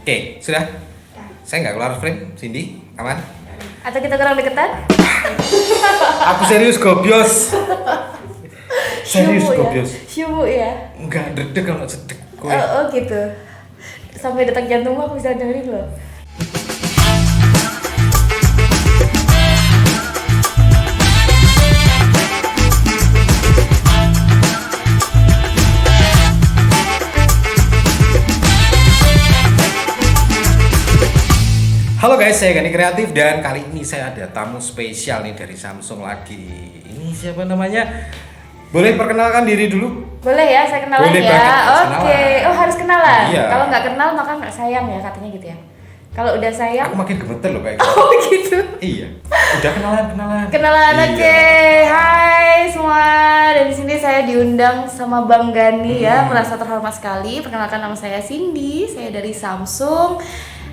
Oke, sudah? Saya nggak keluar frame, Cindy, aman? Atau kita kurang deketan? Aku serius gobios. Serius gobios. Syubu ya? Enggak, dedek kalau sedek. Oh gitu. Sampai detak jantung aku bisa dengerin loh. Halo guys, saya Gani Kreatif dan kali ini saya ada tamu spesial nih dari Samsung lagi. Ini siapa namanya? Boleh perkenalkan diri dulu? Boleh ya, saya kenalan Boleh ya. banget, Oke. Oh harus kenalan. Iya. Kalau nggak kenal maka nggak sayang ya katanya gitu ya. Kalau udah sayang. Aku makin gemeter loh kayak gitu. Oh gitu. Iya. Udah kenalan. Kenalan Iya. oke. Hai semua. Dan di sini saya diundang sama Bang Gani ya, merasa terhormat sekali. Perkenalkan nama saya Cindy, saya dari Samsung.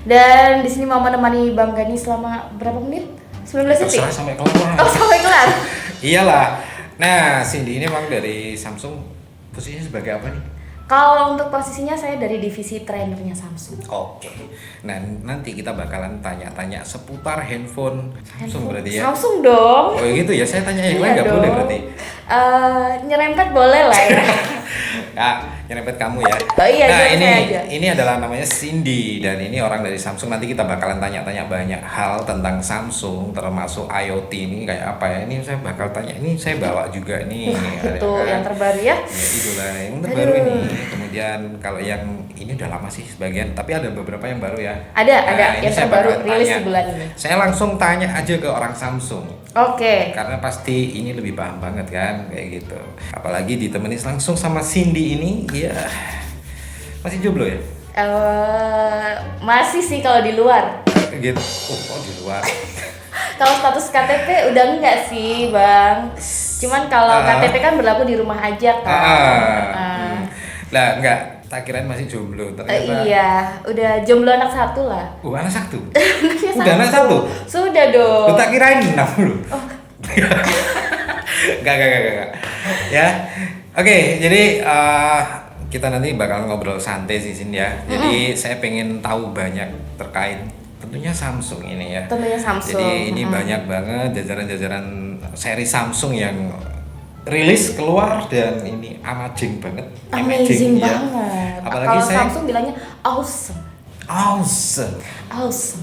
Dan di sini mau menemani Bang Gani selama berapa menit? 19 detik. Terserah sampai kelar. Oh sampai kelar. Iyalah. Nah, Cindy ini memang dari Samsung posisinya sebagai apa nih? Kalau untuk posisinya saya dari divisi trainernya Samsung. Oke. Nah, nanti kita bakalan tanya-tanya seputar handphone Samsung berarti ya. Samsung dong. Oh gitu ya, saya tanya yang lain Iya nggak boleh dong. berarti. Nyerempet boleh lah ya. Nah, nyerempet kamu ya. Oh iya, nah, jangan saya aja. ini adalah namanya Cindy dan ini orang dari Samsung. Nanti kita bakalan tanya-tanya banyak hal tentang Samsung, termasuk IoT ini kayak apa ya. Ini saya bakal tanya. Ini saya bawa juga nih. Itu yang terbaru ya. Ya itulah yang terbaru Aduh. ini. Kemudian kalau yang ini udah lama sih sebagian, tapi ada beberapa yang baru ya. Ada ini yang saya terbaru bakalan rilis tanya. di bulan ini. Saya langsung tanya aja ke orang Samsung. Oke. Karena pasti ini lebih paham banget kan kayak gitu. Apalagi ditemani langsung sama Cindy ini, ya masih jomblo ya? Masih sih kalau di luar. Gitu. Oh di luar. Kalau status KTP udah enggak sih, Bang. Cuman kalau KTP kan berlaku di rumah aja kan. Lah enggak, tak kirain masih jomblo. Ternyata. Iya, udah jomblo anak satu lah. Anak satu. Anaknya Udah anak satu? Sudah dong. Lu tak kirain 6 lu. Oh. Enggak. Ya. Oke, jadi kita nanti bakal ngobrol santai sih Sin ya. Jadi saya pengen tahu banyak terkait tentunya Samsung ini ya. Tentunya Samsung. Jadi ini banyak banget jajaran-jajaran seri Samsung yang rilis keluar dan ini amazing banget. Amazing ya. banget. Apalagi Kalau saya Samsung bilangnya awesome. awesome. Awesome.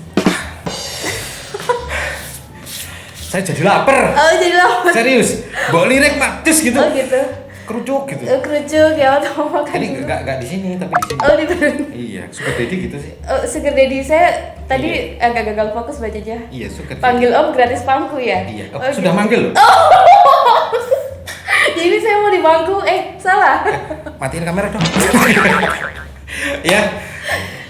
Saya jadi lapar. Oh jadi lama. Serius. Bawa lirik matis gitu. Oh gitu. Kerucuk gitu. Kerucuk ya atau makan. Jadi enggak di sini tapi di sini. Oh di turun. Iya, Sugar Daddy gitu sih. Oh, Sugar Daddy saya tadi agak gagal fokus bacanya. Iya, Sugar Daddy. Panggil Om gratis pangku ya? Iya. Oh, Oh, sudah gitu. manggil loh. Jadi saya mau di bangku, salah. Matiin kamera dong. Ya.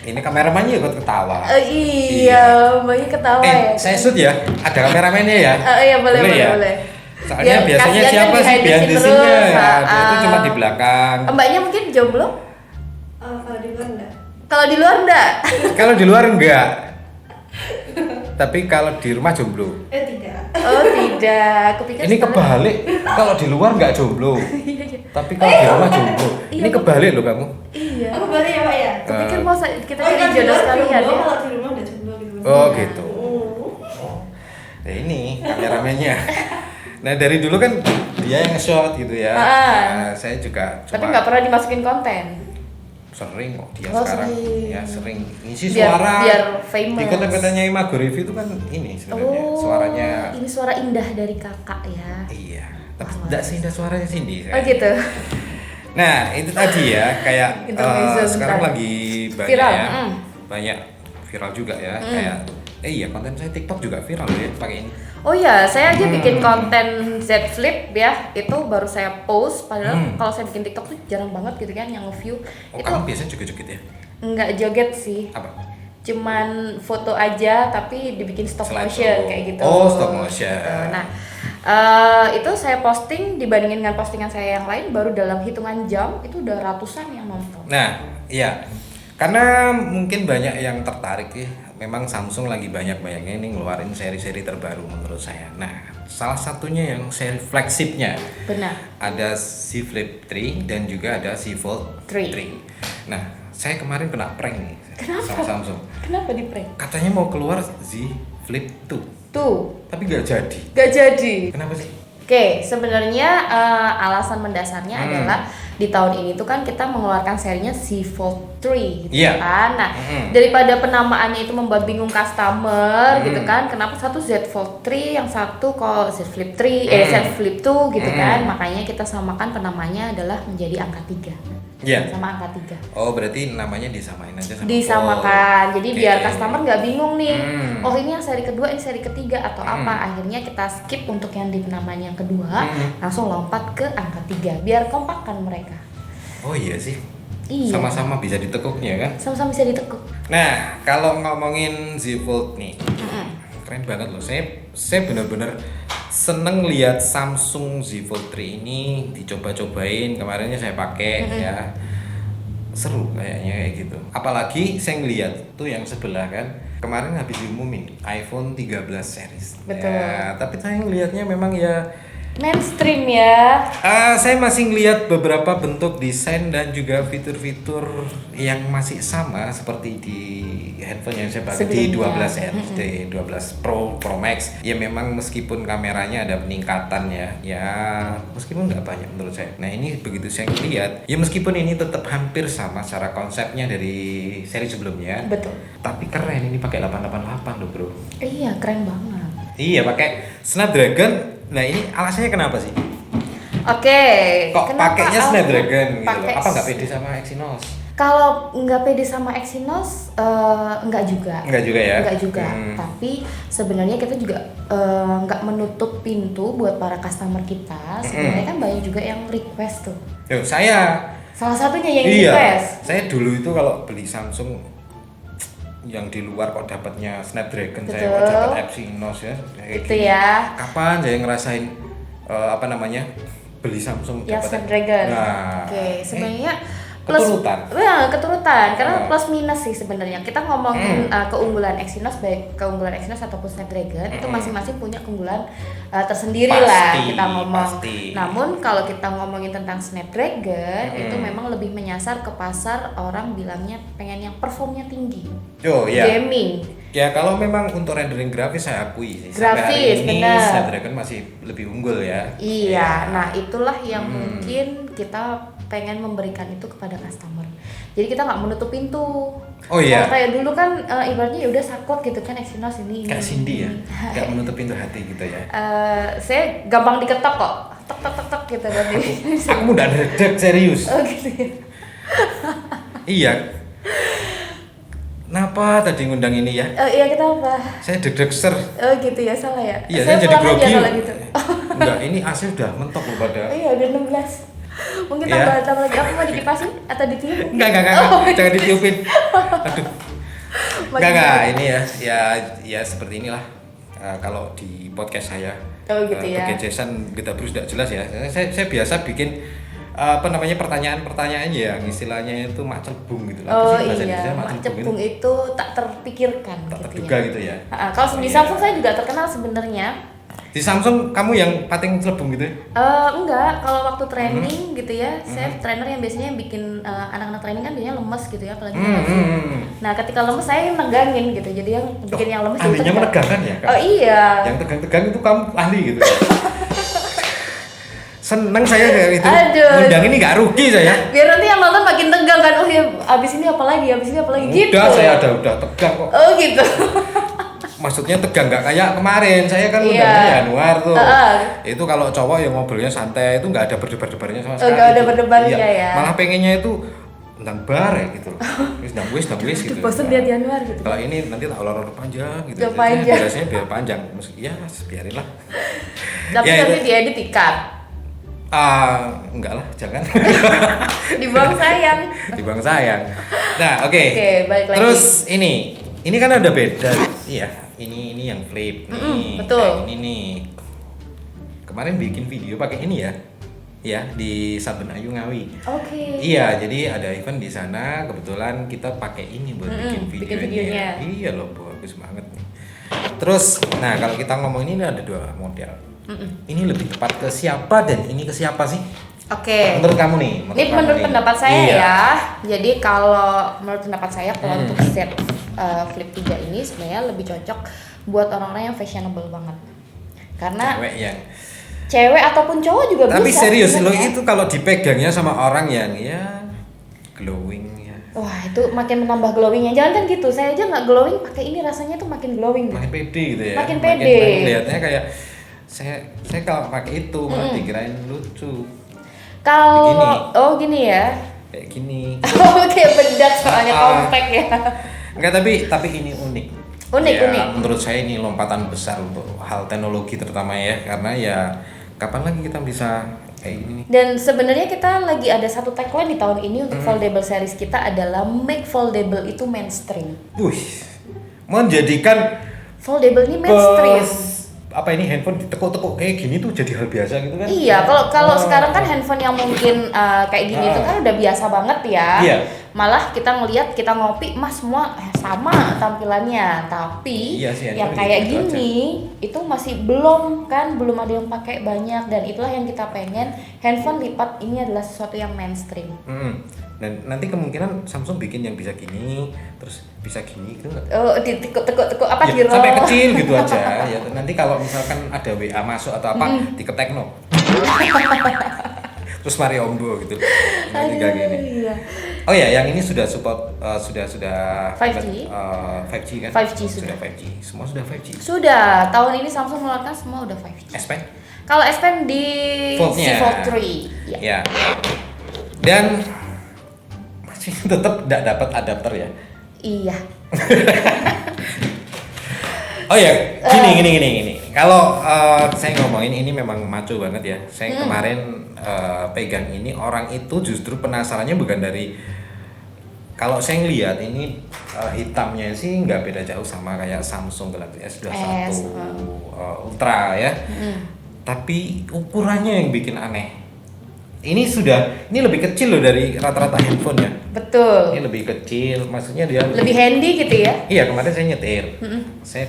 Ini kameramannya ikut ketawa. Iya, mbaknya ketawa ya. Saya shoot ya. Ada kameramennya ya. Iya boleh. Soalnya Biar biasanya kasihan siapa kan sih behind the scene behind the scene-nya? terus. Dia itu cuma di belakang. Mbaknya mungkin jomblo? Kalau di luar enggak? Kalau di luar enggak? Kalau di luar enggak. Tapi kalau di rumah jomblo. Tidak. Oh tidak, kupikir Ini setelah- kebalik. Kalau di luar enggak jomblo. Iya. Tapi kalau di rumah jomblo. Ini kebalik loh kamu. Iya. Aku balik ya Pak ya? Kupikir mau kita Oh, jadi kan di jodoh luar sekalian jomblo, ya. kalau di rumah udah jomblo gitu. Oh gitu. Oh. Ya ini kameramennya. Nah dari dulu kan dia yang nge-shot gitu ya. Nah, saya juga Tapi cuma nggak pernah dimasukin konten. sering kok dia Oh, sekarang sering. ya sering ngisi Biar- suara. biar famous. Di konten-kontennya Imago Review itu kan ini sebenarnya suaranya. Ini suara indah dari kakak ya. Iya. Tapi tidak sih indah suaranya Cindy. Oh gitu. Nah itu tadi ya kayak Intermezzo sekarang bentar. lagi banyak Viral, ya, banyak viral juga ya kayak iya konten saya TikTok juga viral ya pakai ini. Oh ya, saya aja bikin konten Z Flip ya, itu baru saya post. Padahal kalau saya bikin TikTok tuh jarang banget gitu kan yang nge-view. Oh Itu kamu biasanya joget-joget ya? nggak joget sih, Apa? cuman foto aja tapi dibikin stop Slideshow. motion kayak gitu. Oh, stop motion. Gitu. Nah, itu saya posting dibandingin dengan postingan saya yang lain baru dalam hitungan jam itu udah ratusan yang nonton. Nah, iya. Karena mungkin banyak yang tertarik ya. Memang Samsung lagi banyak-banyaknya ini ngeluarin seri-seri terbaru menurut saya. Nah, salah satunya yang seri flagshipnya. Benar. Ada Z Flip 3 dan juga ada Z Fold 3. Nah, saya kemarin kena prank nih sama Samsung. Kenapa di prank? Katanya mau keluar Z Flip 2, Tuh, tapi nggak jadi. gak jadi. Kenapa sih? Oke, sebenarnya alasan mendasarnya adalah di tahun ini tuh kan kita mengeluarkan serinya Z Fold 3 gitu Iya. kan. Nah, daripada penamaannya itu membuat bingung customer gitu kan. Kenapa satu Z Fold 3, yang satu kok Z Flip 3, Z Flip 2 gitu kan. Makanya kita samakan penamanya adalah menjadi angka 3. Iya. Sama angka 3. Oh, berarti namanya disamain aja sama Disamakan. Fold. Jadi Oke. biar customer nggak bingung nih. Hmm. Oh, ini yang seri kedua, ini seri ketiga atau apa. Akhirnya kita skip untuk yang di penamanya yang kedua, langsung lompat ke angka 3 biar kompakkan mereka. Oh iya sih. Iya. Sama-sama bisa ditekuknya kan. Sama-sama bisa ditekuk. Nah, kalau ngomongin Z Fold nih, keren banget loh. Saya benar-benar seneng lihat Samsung Z Fold 3 ini dicoba-cobain. Kemarinnya saya pakai ya. Seru kayaknya kayak gitu. Apalagi saya ngeliat tuh yang sebelah kan. Kemarin habis diumumin iPhone 13 series. Betul. Ya, tapi saya ngelihatnya memang ya Mainstream ya. saya masih ngelihat beberapa bentuk desain dan juga fitur-fitur yang masih sama seperti di handphone yang saya pakai di Sebelumnya. 12 series, di 12 Pro Max. Ya memang meskipun kameranya ada peningkatan ya meskipun nggak banyak menurut saya. Nah ini begitu saya ngelihat, ya meskipun ini tetap hampir sama secara konsepnya dari seri sebelumnya. Betul. Tapi keren, ini pakai 888 loh bro. Iya, keren banget. Iya pakai Snapdragon. Nah ini alasannya kenapa sih? Oke. Kok kenapa pakainya aku Snapdragon gitu loh? pakai Apa nggak pede sama Exynos? Kalau nggak pede sama Exynos, nggak juga. Nggak juga ya? Nggak juga. Tapi sebenarnya kita juga nggak menutup pintu buat para customer kita. Sebenarnya kan banyak juga yang request tuh. Yo, saya Salah satunya yang iya, request. saya dulu itu kalau beli Samsung yang di luar kok dapatnya Snapdragon, saya kok Betul. dapat Exynos ya. Kayak Itu gini. ya. Kapan saya ngerasain apa namanya? Beli Samsung Yang dapat Snapdragon. Nah, Oke, sebenarnya keturutan. keturutan karena Oh. plus minus sih sebenarnya. Kita ngomongin keunggulan Exynos, baik keunggulan Exynos ataupun Snapdragon itu masing-masing punya keunggulan tersendiri lah Pasti, kita ngomong. pasti. Namun kalau kita ngomongin tentang Snapdragon itu memang lebih menyasar ke pasar orang bilangnya pengen yang performnya tinggi. Yo ya. Gaming. Ya kalau memang untuk rendering grafis saya akui sih. Sampai hari Grafis, ini benar. Snapdragon masih lebih unggul ya. Iya, nah itulah yang mungkin kita pengen memberikan itu kepada customer. Jadi kita nggak menutup pintu. Oh iya. Kalau kayak dulu kan ibaratnya ya udah sakot gitu kan Exynos ini. Kayak Cindy ya, nggak menutup pintu hati gitu ya. Saya gampang diketok kok, tek tek tek tek gitu kan. Aku mudah redek serius. Oh gitu ya. Iya. Kenapa tadi ngundang ini ya? Iya kita apa? Saya deg-deg ser. Oh gitu ya, salah ya. Iya, saya jadi pulang aja grogi. kalau gitu. Enggak, ini AC udah mentok loh pada. Iya udah 16. Mungkin Iya. tambah lagi apa mau dikipasin atau ditiup? Enggak. Oh, Jangan ditiupin. Aduh. Makin Enggak, banyak. ini ya seperti inilah. Kalau di podcast saya. Oh, gitu ya. Kegejesan kita terus tidak jelas ya. Saya biasa bikin pertanyaan-pertanyaan yang istilahnya itu mak celbung gitu. Apa Oh sih bahasa iya, Indonesia mak cepung itu tak terpikirkan Tak gitu terduga ya. gitu ya. Kalau di Iya. Samsung saya juga terkenal sebenarnya. Di Samsung kamu yang pating celbung gitu ya? Enggak, kalau waktu training gitu ya, saya trainer yang biasanya bikin anak-anak training kan biasanya lemes gitu ya, apalagi anak sih. Nah, ketika lemes saya negangin gitu, jadi yang bikin yang lemes jadi Ahlinya tegang. menegangkan ya? Kak? Oh iya. Yang tegang-tegang itu kamu ahli gitu ya? Seneng saya kayak gitu. Aduh. Undang ini nggak rugi saya. Biar nanti yang nonton makin tegang kan, oh ya abis ini apa lagi gitu. Udah saya udah tegang kok. Oh gitu. Maksudnya tegang nggak kayak kemarin. Saya kan Iya. undangnya Januar tuh. Heeh. Itu kalau cowok yang ngobrolnya santai itu nggak ada berdebar-debarnya sama Oh, sekali. nggak ada berdebarnya Iya. ya. Malah pengennya itu tentang bar ya gitu. Wis gitu. Bosen lihat Januar gitu. Kalau ini nanti tak olor panjang gitu. Udah panjang. Biasanya biar panjang. Ya biarin lah. Tapi Ya, nanti itu. diedit ikat. Enggak lah, jangan. Dibuang sayang. Di bang sayang. Nah, oke. Oke, balik lagi. Terus ini kan ada beda. Iya, ini yang flip nih. betul. Kayak ini nih. Kemarin bikin video pakai ini ya. Ya, di Saben Ayu Ngawi. Oke. Iya, jadi ada event di sana. Kebetulan kita pakai ini buat bikin bikin videonya. videonya. Iya loh, bagus banget nih. Terus, nah kalau kita ngomong ini ada dua model. Ini lebih tepat ke siapa dan ini ke siapa sih? Oke. Menurut kamu nih? Ini kamu menurut nih. pendapat saya Iya. ya. Jadi kalau menurut pendapat saya kalau untuk set Flip 3 ini sebenarnya lebih cocok buat orang-orang yang fashionable banget. Karena Cewek yang. cewek ataupun cowok juga bisa. Tapi serius lo sebenarnya. itu kalau dipegangnya sama orang yang ya glowing ya. Wah, itu makin menambah glowingnya. Jangan kan gitu. Saya aja nggak glowing, pakai ini rasanya tuh makin glowing. Makin pede gitu ya. Makin pede. Kelihatannya kayak saya kalau pakai itu malah dikirain lucu. Kalau Begini. gini ya. Kayak gini. Oh, kayak bedak soalnya kompak ya. Enggak, tapi ini unik. Unik, Ya, unik. Menurut saya ini lompatan besar untuk hal teknologi terutama ya, karena ya kapan lagi kita bisa kayak gini. Dan sebenarnya kita lagi ada satu tagline di tahun ini untuk foldable series kita adalah make foldable itu mainstream. Wih, menjadikan Foldable ini mainstream. apa ini handphone ditekuk-tekuk kayak gini tuh jadi hal biasa gitu kan? Iya, kalau sekarang kan handphone yang mungkin kayak gini itu kan udah biasa banget ya. Iya. Malah kita ngelihat kita ngopi, mas semua sama tampilannya, tapi Iya sih, yang handphone kayak gitu gini itu masih belum ada yang pakai banyak, dan itulah yang kita pengen. Handphone lipat ini adalah sesuatu yang mainstream. Dan nanti kemungkinan Samsung bikin yang bisa gini, terus bisa gini gitu nggak? Oh, tekuk apa Ya, di roll. sampai kecil gitu aja. Ya nanti kalau misalkan ada WA masuk atau apa, diketek no. Terus Mario Ombo gitu. Nanti kayak gini. Iya. Oh ya, yang ini sudah support sudah 5G? 5G kan? 5G sudah. 5G. Semua sudah 5G. Sudah, tahun ini Samsung mengeluarkan semua udah 5G. S Pen? Kalau S Pen di Fold-nya. C Fold 3. Ya. Ya. Dan masih tetap tidak dapat adapter ya. Iya. Oh ya, gini. Kalau saya ngomongin ini memang maco banget ya. Saya kemarin pegang ini, orang itu justru penasarannya bukan dari, kalau saya ngelihat ini hitamnya sih nggak beda jauh sama kayak Samsung Galaxy S21 Ultra ya. Tapi ukurannya yang bikin aneh. Ini lebih kecil loh dari rata-rata handphone ya. Betul. Ini lebih kecil, maksudnya dia Lebih handy gitu ya. Iya, kemarin saya nyetir. Saya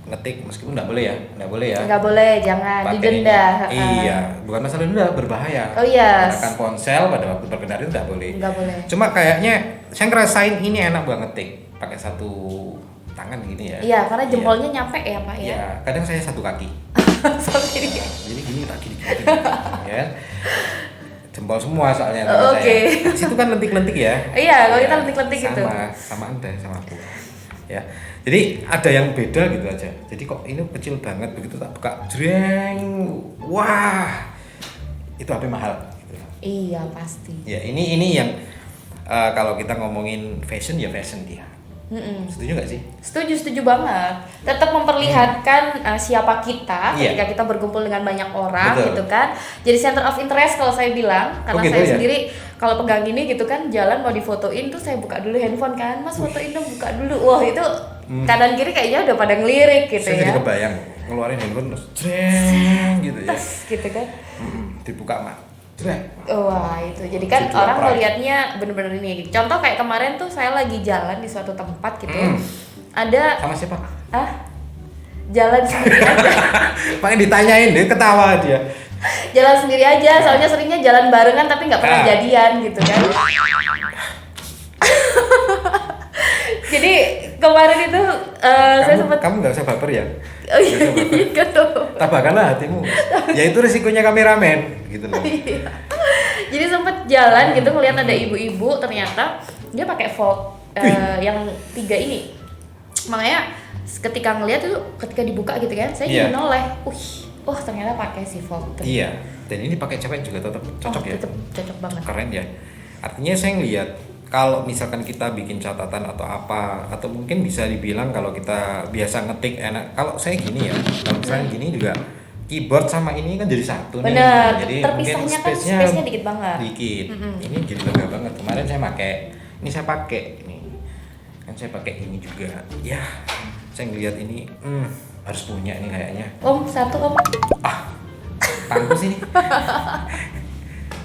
ngetik meskipun nggak boleh ya. Nggak boleh, jangan Pakai didenda. ini. Iya, bukan masalah denda, berbahaya. Oh, iya. Menggunakan ponsel pada waktu berkendara itu nggak boleh. Nggak boleh. Cuma kayaknya saya ngerasain ini enak banget ngetik pakai satu tangan gini ya. Iya, karena jempolnya nyampe ya Pak ya. Iya, kadang saya satu kaki. Seperti ini. Jadi gini tak gini. Ya. Jempol semua soalnya Oh, tangan oke. saya. Di situ kan lentik-lentik ya. Iya, kalau kita Ya, lentik-lentik gitu. Sama Anda sama aku. Ya. Jadi ada yang beda gitu aja. Jadi kok ini kecil banget, begitu tak buka jreng. Wah. Itu HP mahal gitu. Iya, pasti. Ya, ini yang kalau kita ngomongin fashion ya fashion dia. Setuju nggak sih? Setuju banget. Tetap memperlihatkan siapa kita Iya. ketika kita berkumpul dengan banyak orang. Betul. Gitu kan. Jadi center of interest kalau saya bilang, karena gitu saya ya? sendiri kalau pegang gini gitu kan, jalan mau difotoin tuh saya buka dulu handphone kan, Mas fotoin dong, buka dulu. Wah, itu kanan kiri kayaknya udah pada ngelirik gitu Saya ya. jadi kebayang ngeluarin handphone terus jreng gitu ya. Tas gitu kan. Dibuka mak. Jreng. Wah, itu jadi kan Jadi orang lapar. melihatnya bener-bener ini. Contoh kayak kemarin tuh saya lagi jalan di suatu tempat gitu. Ada Sama siapa? jalan sendiri aja. Makanya ditanyain deh, ketawa dia. Jalan sendiri aja, soalnya seringnya jalan barengan tapi nggak pernah Ah. jadian gitu kan. Jadi kemarin itu saya sempat Kamu nggak usah baper ya. oh iya gitu. Tabahkanlah hatimu. Ya itu risikonya kameramen gitu loh. Iya. Jadi sempat jalan gitu ngelihat ada ibu-ibu, ternyata dia pakai Fold yang 3 ini. Makanya ketika ngelihat itu, ketika dibuka gitu kan, saya Iya. jadi noleh. Oh ternyata pakai si Fold 3. Iya. Dan ini pakai cewek juga tetap cocok ya. Tetep cocok banget. Keren ya. Artinya saya ngelihat kalau misalkan kita bikin catatan atau apa, atau mungkin bisa dibilang kalau kita biasa ngetik enak. Kalau saya gini ya, kalau misalnya gini juga keyboard sama ini kan jadi satu nih. Bener, Jadi terpisahnya mungkin kan space-nya dikit banget. Dikit. Ini jadi lega banget. Kemarin saya pakai, ini saya pakai ini. Kan saya pakai ini juga. Ya, saya ngelihat ini harus punya nih kayaknya. Om, satu om. Pangku sini.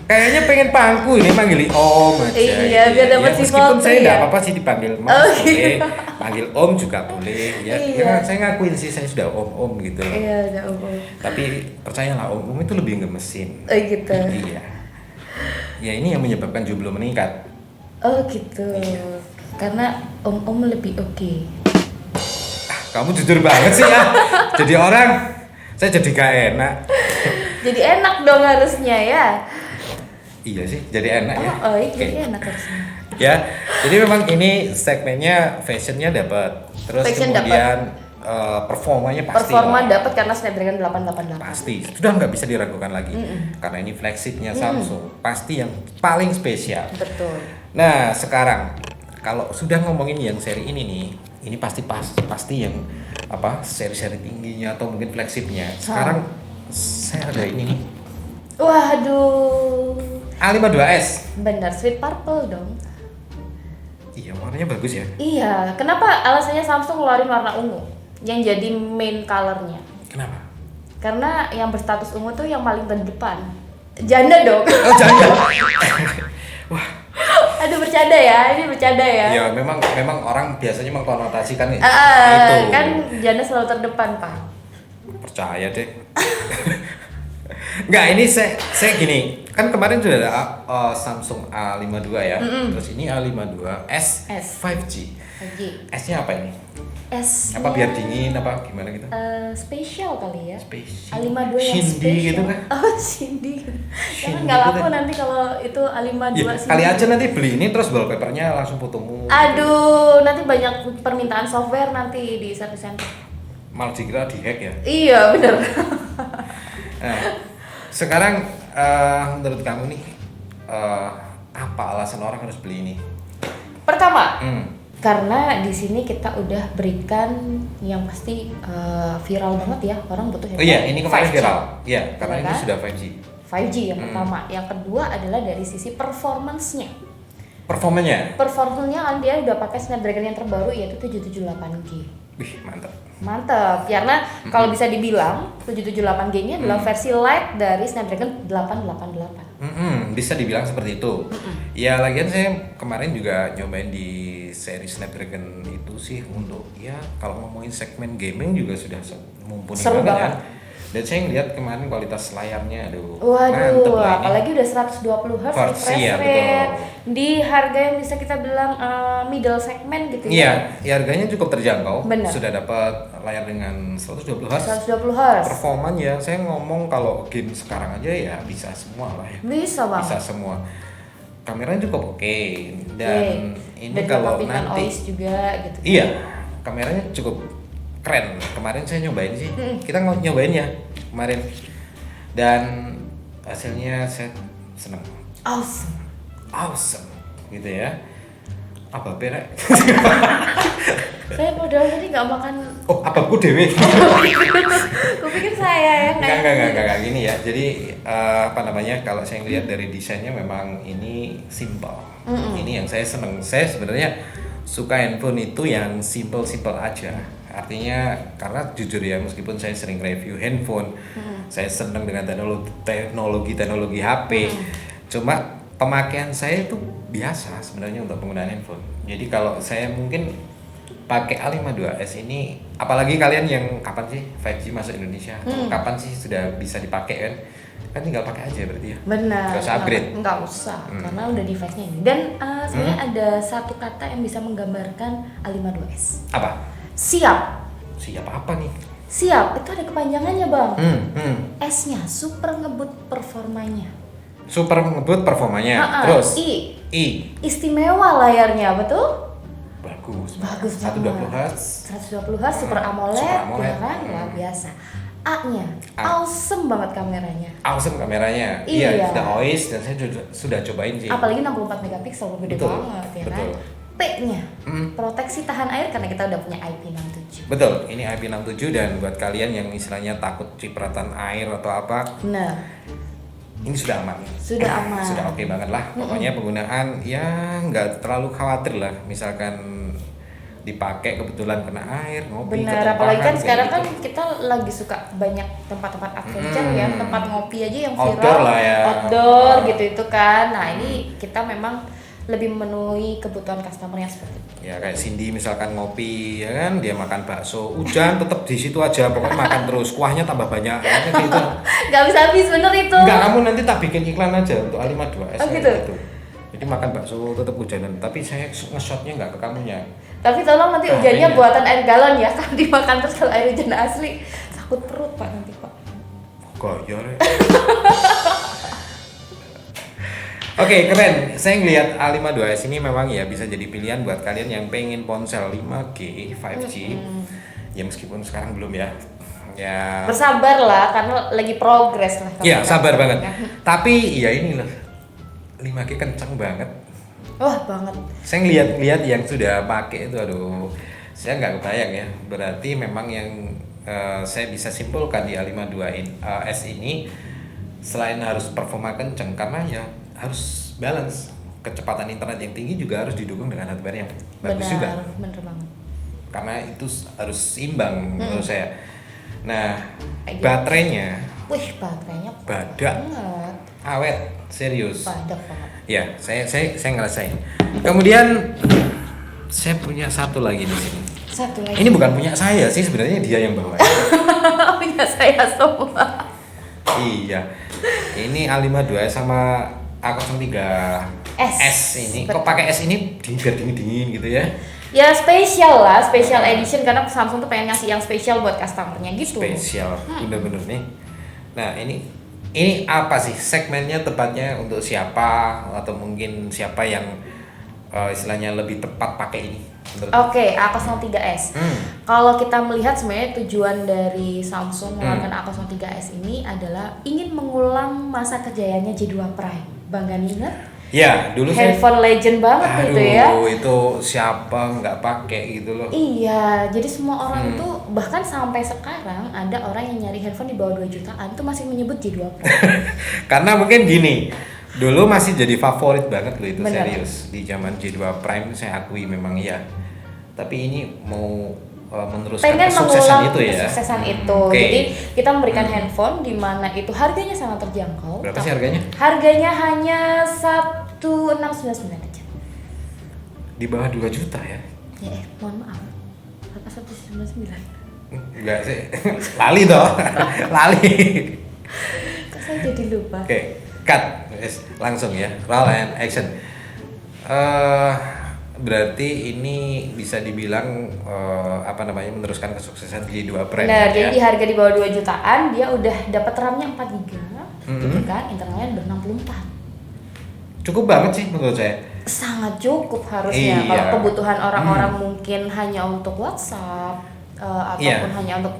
Kayaknya pengen pangku ini panggil Om aja. Iya, gitu biar ya. dapat Ya, si meskipun foto saya ya. nggak apa-apa sih dipanggil Mas Oh, boleh, panggil Om juga boleh. Ya, Iya. ya saya ngakuin sih saya sudah Om gitu loh. Iya, ada om. Tapi percayalah Om itu lebih ngemesin. Oh gitu. Iya. Ya ini yang menyebabkan jomblo meningkat. Oh gitu. Karena om lebih oke. Kamu jujur banget sih ya. Jadi orang, saya jadi gak enak. Jadi enak dong harusnya ya. Iya sih, jadi enak ya. Oh, iya, Oke. jadi enak harusnya. Ya, jadi memang ini segmennya fashionnya dapat. Terus Fashion kemudian performanya pasti. Performa lah. dapat karena Snapdragon 888. Pasti, sudah nggak bisa diragukan lagi. Karena ini flagshipnya Samsung, pasti yang paling spesial. Betul. Nah, sekarang kalau sudah ngomongin yang seri ini nih, ini pasti yang apa seri-seri tingginya atau mungkin flagshipnya. Sekarang saya ada ini nih, Waduh. A52s. Benar, sweet purple dong. Iya, warnanya bagus ya. Iya, kenapa alasannya Samsung ngeluarin warna ungu yang jadi main colornya? Kenapa? Karena yang berstatus ungu tuh yang paling terdepan. Janda dong. Oh, jangan. Wah, Aduh bercanda ya, ini bercanda ya. ya memang orang biasanya mengkonotasikan itu. Kan janda selalu terdepan, Pak. Percaya deh. Enggak, ini saya gini, kan kemarin sudah ada Samsung A52 ya. Terus ini A52s S. 5G. Lagi. S-nya apa ini? S. Apa biar dingin apa gimana gitu? Spesial kali ya. Spesial. A52 yang Shindy spesial. gitu kan? Oh, Cindy. Jangan Shindy nggak gitu laku kan? nanti kalau itu A52 Ya, Cindy. kali aja nanti beli ini terus wallpapernya langsung fotomu. Aduh, nanti banyak permintaan software nanti di service center. Malah dikira dihack ya. Iya, bener. Nah, sekarang menurut kamu nih apa alasan orang harus beli ini? Pertama, Hmm. karena di sini kita udah berikan yang pasti viral banget ya, orang butuh Oh iya, ini kemarin 5G. viral. Iya, karena Iya ini kan? sudah 5G. 5G yang pertama. Yang kedua adalah dari sisi performance-nya. Performanya, Performance-nya kan dia udah pakai Snapdragon yang terbaru yaitu 778G. wih mantap. Mantap, karena kalau bisa dibilang 778G ini adalah versi light dari Snapdragon 888. Bisa dibilang seperti itu. Ya lagian saya kemarin juga nyobain di seri Snapdragon itu sih untuk ya kalau ngomongin segmen gaming juga sudah mumpuni Seru banget banget. ya. Dan saya ngeliat kemarin kualitas layarnya, aduh, Waduh, mantep lah ini. apalagi udah 120 Hz Versi refresh ya, rate betul. di harga yang bisa kita bilang middle segment gitu Iya, ya. ya harganya cukup terjangkau. Benar. Sudah dapat layar dengan 120 Hz. 120 Hz. Performanya saya ngomong kalau game sekarang aja ya bisa semua lah ya. Bisa banget. Bisa semua. Kameranya cukup oke dan ini dan kalau dilengkapi dengan nanti OIS juga gitu. iya, kameranya cukup keren. Kemarin saya nyobain sih. Kita nyobain ya kemarin. Dan hasilnya saya seneng. Awesome. Awesome gitu ya. Apa berek? Saya modal tadi nggak makan. Oh, apa bu dewe? Kupikir saya yang Enggak gini ya. Jadi apa namanya? Kalau saya ngelihat dari desainnya memang ini simple. Ini yang saya seneng. Saya sebenarnya suka handphone itu yang simple aja. Artinya karena jujur ya, meskipun saya sering review handphone, saya seneng dengan teknologi HP. Cuma pemakaian saya itu biasa sebenarnya untuk penggunaan handphone. Jadi kalau saya mungkin pakai A52s ini, apalagi kalian yang kapan sih 5G masuk Indonesia? Kapan sih sudah bisa dipakai kan? Kan tinggal pakai aja berarti ya. Benar. Nggak usah upgrade. Nggak usah, karena udah device-nya ini. Dan sebenarnya ada satu kata yang bisa menggambarkan A52s. Apa? Siap. Siap apa nih? Siap, itu ada kepanjangannya bang. Hmm. S-nya super ngebut performanya. Super ngebut performanya. Terus I. Istimewa layarnya, betul? Bagus. Bagus 120 banget. Hz. 120 Hz super AMOLED, Super AMOLED. ya kan? Luar biasa. A-nya, A. awesome banget kameranya. Awesome kameranya. Iya. Sudah OIS dan saya sudah cobain sih. Apalagi 64 megapiksel, gede Betul, banget ya kan? betul. P-nya, proteksi tahan air karena kita udah punya IP67. Betul, ini IP67 dan buat kalian yang istilahnya takut cipratan air atau apa, Nah, ini sudah aman. sudah aman. Sudah oke banget lah. Pokoknya penggunaan ya nggak terlalu khawatir lah. Misalkan dipakai kebetulan kena air, ngopi Benar, ketumpahan, apalagi kan kayak sekarang gitu. kan kita lagi suka banyak tempat-tempat adventure ya, tempat ngopi aja yang viral, Outdoor lah ya. outdoor gitu itu kan. Nah ini kita memang lebih memenuhi kebutuhan customer yang seperti itu. Ya kayak Cindy misalkan ngopi ya kan, dia makan bakso, hujan tetap di situ aja, pokoknya makan terus, kuahnya tambah banyak kan gitu. Gak bisa habis bener itu. Enggak, kamu nanti tak bikin iklan aja untuk A52S. Oh, gitu? Jadi makan bakso tetap hujanan, tapi saya nge-shotnya nggak ke kamunya. Tapi tolong nanti Nah, hujannya iya. buatan air galon ya, kalau dimakan terus kalau air hujan asli takut perut Pak nanti Pak. Gaya Rek. Oke, keren. Saya ngelihat A52S ini memang ya bisa jadi pilihan buat kalian yang pengen ponsel 5G, 5G. Ya meskipun sekarang belum ya. Ya. Bersabar lah karena lagi progres lah. Ya, sabar kan. banget. Tapi ya ini loh. 5G kenceng banget. Wah, banget. Saya ngeliat yang sudah pakai itu, aduh, saya nggak kebayang ya. Berarti memang yang saya bisa simpulkan di A52S ini selain harus performa kenceng, karena ya harus balance. Kecepatan internet yang tinggi juga harus didukung dengan hardware yang bagus juga. Bener banget. Karena itu harus imbang menurut saya. Nah, Kayak gitu. baterainya Wih, baterainya badak, banget. awet, serius. Badak banget. Ya, saya ngerasain. Kemudian saya punya satu lagi di sini. Satu lagi. Ini bukan punya saya sih, sebenarnya dia yang bawa. punya saya semua. Iya. Ini A52 sama A03 S ini. Kok pakai S ini biar dingin-dingin gitu ya? Ya spesial lah, special edition karena Samsung tuh pengen ngasih yang spesial buat customernya gitu. Spesial, bener-bener nih. Nah, ini apa sih segmennya, tepatnya untuk siapa, atau mungkin siapa yang istilahnya lebih tepat pakai ini? menurut Oke, A03S. Kalau kita melihat sebenarnya tujuan dari Samsung mengeluarkan A03S ini adalah ingin mengulang masa kejayaannya J2 Prime. Bangga ingat? Ya, dulu saya Handphone legend banget aduh, gitu ya. itu siapa nggak pakai gitu loh. Iya, jadi semua orang itu bahkan sampai sekarang ada orang yang nyari handphone di bawah 2 jutaan itu masih menyebut J2 Prime. Karena mungkin gini, dulu masih jadi favorit banget loh itu. Bener. Serius. Di zaman J2 Prime saya akui memang iya. Tapi ini mau meneruskan Pengen kesuksesan mengulang itu ya. kesuksesan itu. Oke. Jadi kita memberikan handphone di mana itu harganya sangat terjangkau. Berapa sih harganya? Harganya hanya 1.699 aja. Di bawah 2 juta ya. Ya, mohon maaf. Berapa 1.99? Enggak sih. Lali toh. Lali. Kok saya jadi lupa? Oke, cut. Yes, langsung ya. Roll and action. Berarti ini bisa dibilang meneruskan kesuksesan di J2 Prime. Nah, ya? jadi di harga di bawah 2 jutaan dia udah dapat RAM-nya 4 GB, gitu kan, internalnya udah 64. Cukup banget sih menurut saya. Sangat cukup harusnya. Iya. Kalau kebutuhan orang-orang mungkin hanya untuk WhatsApp ataupun Iya. hanya untuk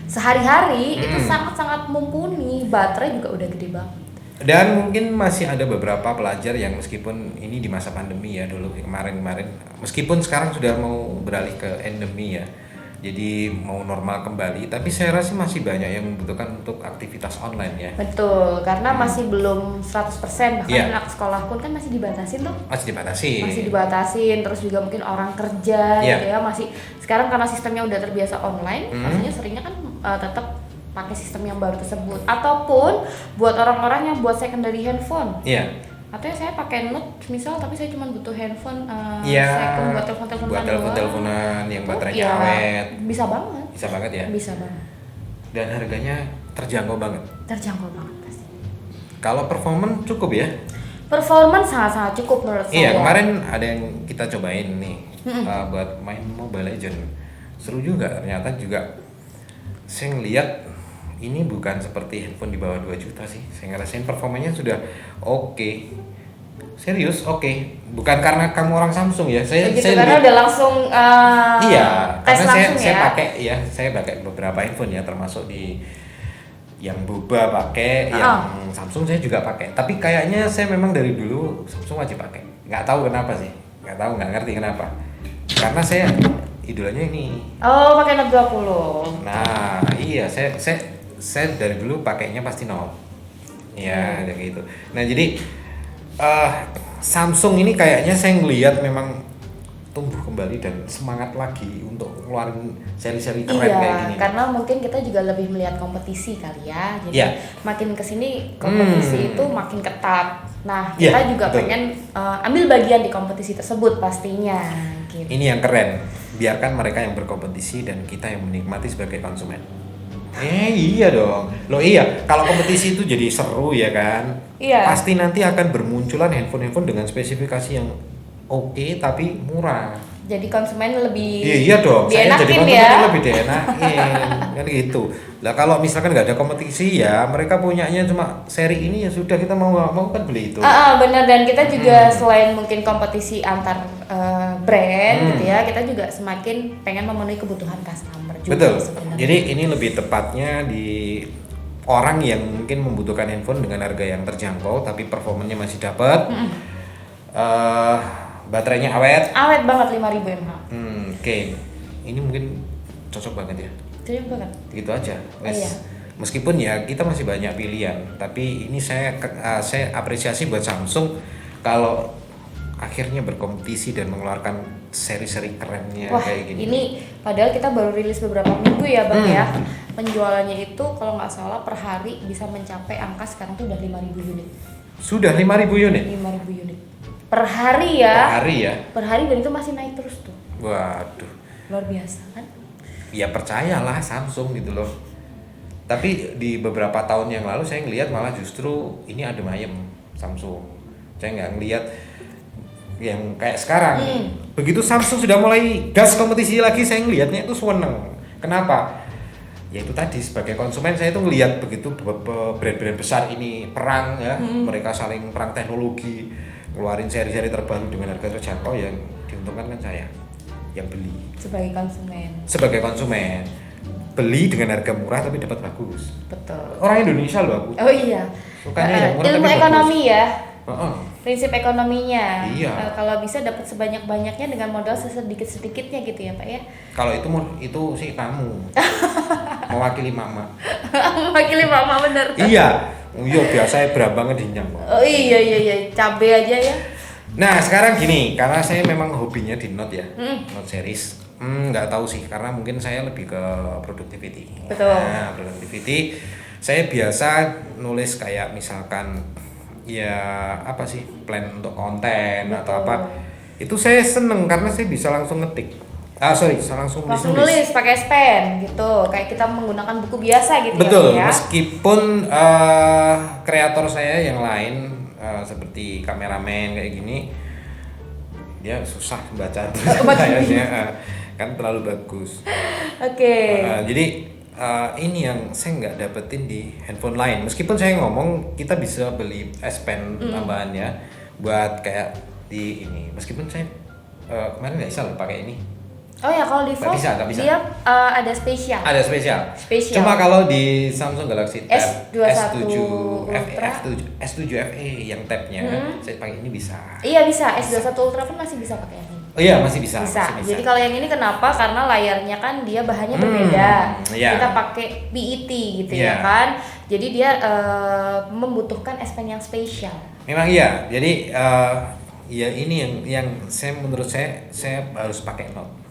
sehari-hari itu sangat-sangat mumpuni. Baterai juga udah gede banget. Dan mungkin masih ada beberapa pelajar yang meskipun ini di masa pandemi ya dulu kemarin-kemarin, meskipun sekarang sudah mau beralih ke endemi ya, jadi mau normal kembali, tapi saya rasa masih banyak yang membutuhkan untuk aktivitas online ya. Betul, karena masih belum 100%, bahkan Iya. anak sekolah pun kan masih dibatasin tuh. Masih dibatasi. Masih dibatasin, terus juga mungkin orang kerja Iya. gitu ya, masih sekarang karena sistemnya udah terbiasa online, pastinya seringnya kan tetap pakai sistem yang baru tersebut. Ataupun buat orang-orang yang buat secondary handphone, Iya. atau ya saya pakai Note misal, tapi saya cuma butuh handphone Iya. second buat telepon-teleponan Buat telepon-teleponan yang baterainya ya, awet. bisa banget, Bisa banget ya. bisa banget, Dan harganya terjangkau banget. terjangkau banget pasti. Kalau performance cukup ya. Performance sangat-sangat cukup menurut saya. Iya, kemarin ada yang kita cobain nih buat main Mobile Legend. Seru juga ternyata juga. Saya ngeliat ini bukan seperti handphone di bawah 2 juta sih. Saya ngerasain performanya sudah oke. Serius oke. Bukan karena kamu orang Samsung ya. Saya Begitu, saya karena lihat- udah langsung iya, tes karena langsung saya ya. pakai ya, saya pakai beberapa handphone ya, termasuk di yang Boba pakai, yang Samsung saya juga pakai. Tapi kayaknya saya memang dari dulu Samsung wajib pakai. Nggak tahu kenapa sih. Nggak ngerti kenapa. Karena saya idolanya ini. Oh, pakai Note 20. Nah, iya, saya dari dulu pakainya pasti Note. Ya, kayak gitu. Nah, jadi Samsung ini kayaknya saya ngelihat memang tumbuh kembali dan semangat lagi untuk ngeluarin seri-seri keren kayak Iya, gini. karena mungkin kita juga lebih melihat kompetisi kali ya. Jadi Iya. makin kesini kompetisi itu makin ketat. Nah, Iya, kita juga betul. pengen ambil bagian di kompetisi tersebut pastinya. Gitu. Ini yang keren. Biarkan mereka yang berkompetisi dan kita yang menikmati sebagai konsumen. Iya dong. Loh iya, kalau kompetisi itu jadi seru ya kan? Iya. Pasti nanti akan bermunculan handphone-handphone dengan spesifikasi yang oke tapi murah. Jadi konsumen lebih Iya dong, saya jadi dienakin konsumen ya. kan lebih dienakin kan gitu. Lah kalau misalkan nggak ada kompetisi ya mereka punyanya cuma seri ini ya sudah kita mau nggak mau kan beli itu. Benar, dan kita juga selain mungkin kompetisi antar brand gitu ya, kita juga semakin pengen memenuhi kebutuhan customer juga Betul. sebenarnya. Jadi ini lebih tepatnya di orang yang mungkin membutuhkan handphone dengan harga yang terjangkau tapi performanya masih dapat. Baterainya awet. Awet banget 5000 mAh. Oke. Ini mungkin cocok banget ya. Jadi banget. Gitu aja. Wes. Iya. Meskipun ya kita masih banyak pilihan, tapi ini saya apresiasi buat Samsung kalau akhirnya berkompetisi dan mengeluarkan seri-seri kerennya Wah, kayak gini. ini padahal kita baru rilis beberapa minggu ya Bang ya. Penjualannya itu kalau nggak salah per hari bisa mencapai angka sekarang tuh udah 5000 unit. Sudah 5.000 unit 5000 unit. Per hari ya. per hari ya. Per hari, dan itu masih naik terus tuh. Waduh. Luar biasa kan? Ya percayalah Samsung gitu loh. Tapi di beberapa tahun yang lalu saya ngelihat malah justru ini adem ayem Samsung. Saya nggak ngelihat yang kayak sekarang. Begitu Samsung sudah mulai gas kompetisi lagi, saya ngelihatnya itu seneng. Kenapa? Ya itu tadi sebagai konsumen saya tuh ngelihat begitu brand-brand besar ini perang ya, mereka saling perang teknologi, ngeluarin seri-seri terbaru dengan harga terjangkau, yang diuntungkan kan saya yang beli. Sebagai konsumen. Sebagai konsumen beli dengan harga murah tapi dapat bagus. Betul. Orang Indonesia loh aku. Oh iya. Sukanya yang murah Ilmu tapi ekonomi bagus. ya. Heeh. Prinsip ekonominya. Iya. Kalau bisa dapat sebanyak-banyaknya dengan modal sesedikit-sedikitnya gitu ya, Pak ya. Kalau itu sih kamu mewakili mama. Wakili mama bener. Iya. Iya biasa berambang dinyang. Oh iya, cabe aja ya. Nah sekarang gini, karena saya memang hobinya di Note ya, Note series. Nggak tahu sih, karena mungkin saya lebih ke productivity. Betul. Nah, productivity, saya biasa nulis kayak misalkan ya apa sih plan untuk konten atau apa. Itu saya seneng karena saya bisa langsung ngetik. Langsung Nulis pakai pen gitu, kayak kita menggunakan buku biasa gitu. Betul, ya. meskipun kreator saya yang lain seperti kameramen kayak gini, dia susah baca kayaknya kan terlalu bagus. Oke. Jadi ini yang saya nggak dapetin di handphone lain. Meskipun saya ngomong kita bisa beli S Pen tambahannya buat kayak di ini. Meskipun saya kemarin nggak bisa loh pakai ini. Oh ya, kalau default Nggak bisa. dia ada spesial. Ada spesial. Spesial. Cuma kalau di Samsung Galaxy Tab S21 S7 Ultra. S7 FE yang tabnya, saya pakai ini bisa. Iya bisa, S21 Ultra pun masih bisa pakai ini. Oh iya masih bisa. Bisa. Masih Jadi kalau yang ini kenapa? Karena layarnya kan dia bahannya berbeda. iya. Kita pakai PET gitu Iya. ya kan. Jadi dia membutuhkan S Pen yang spesial. Memang iya. Jadi ya ini yang menurut saya harus pakai Note.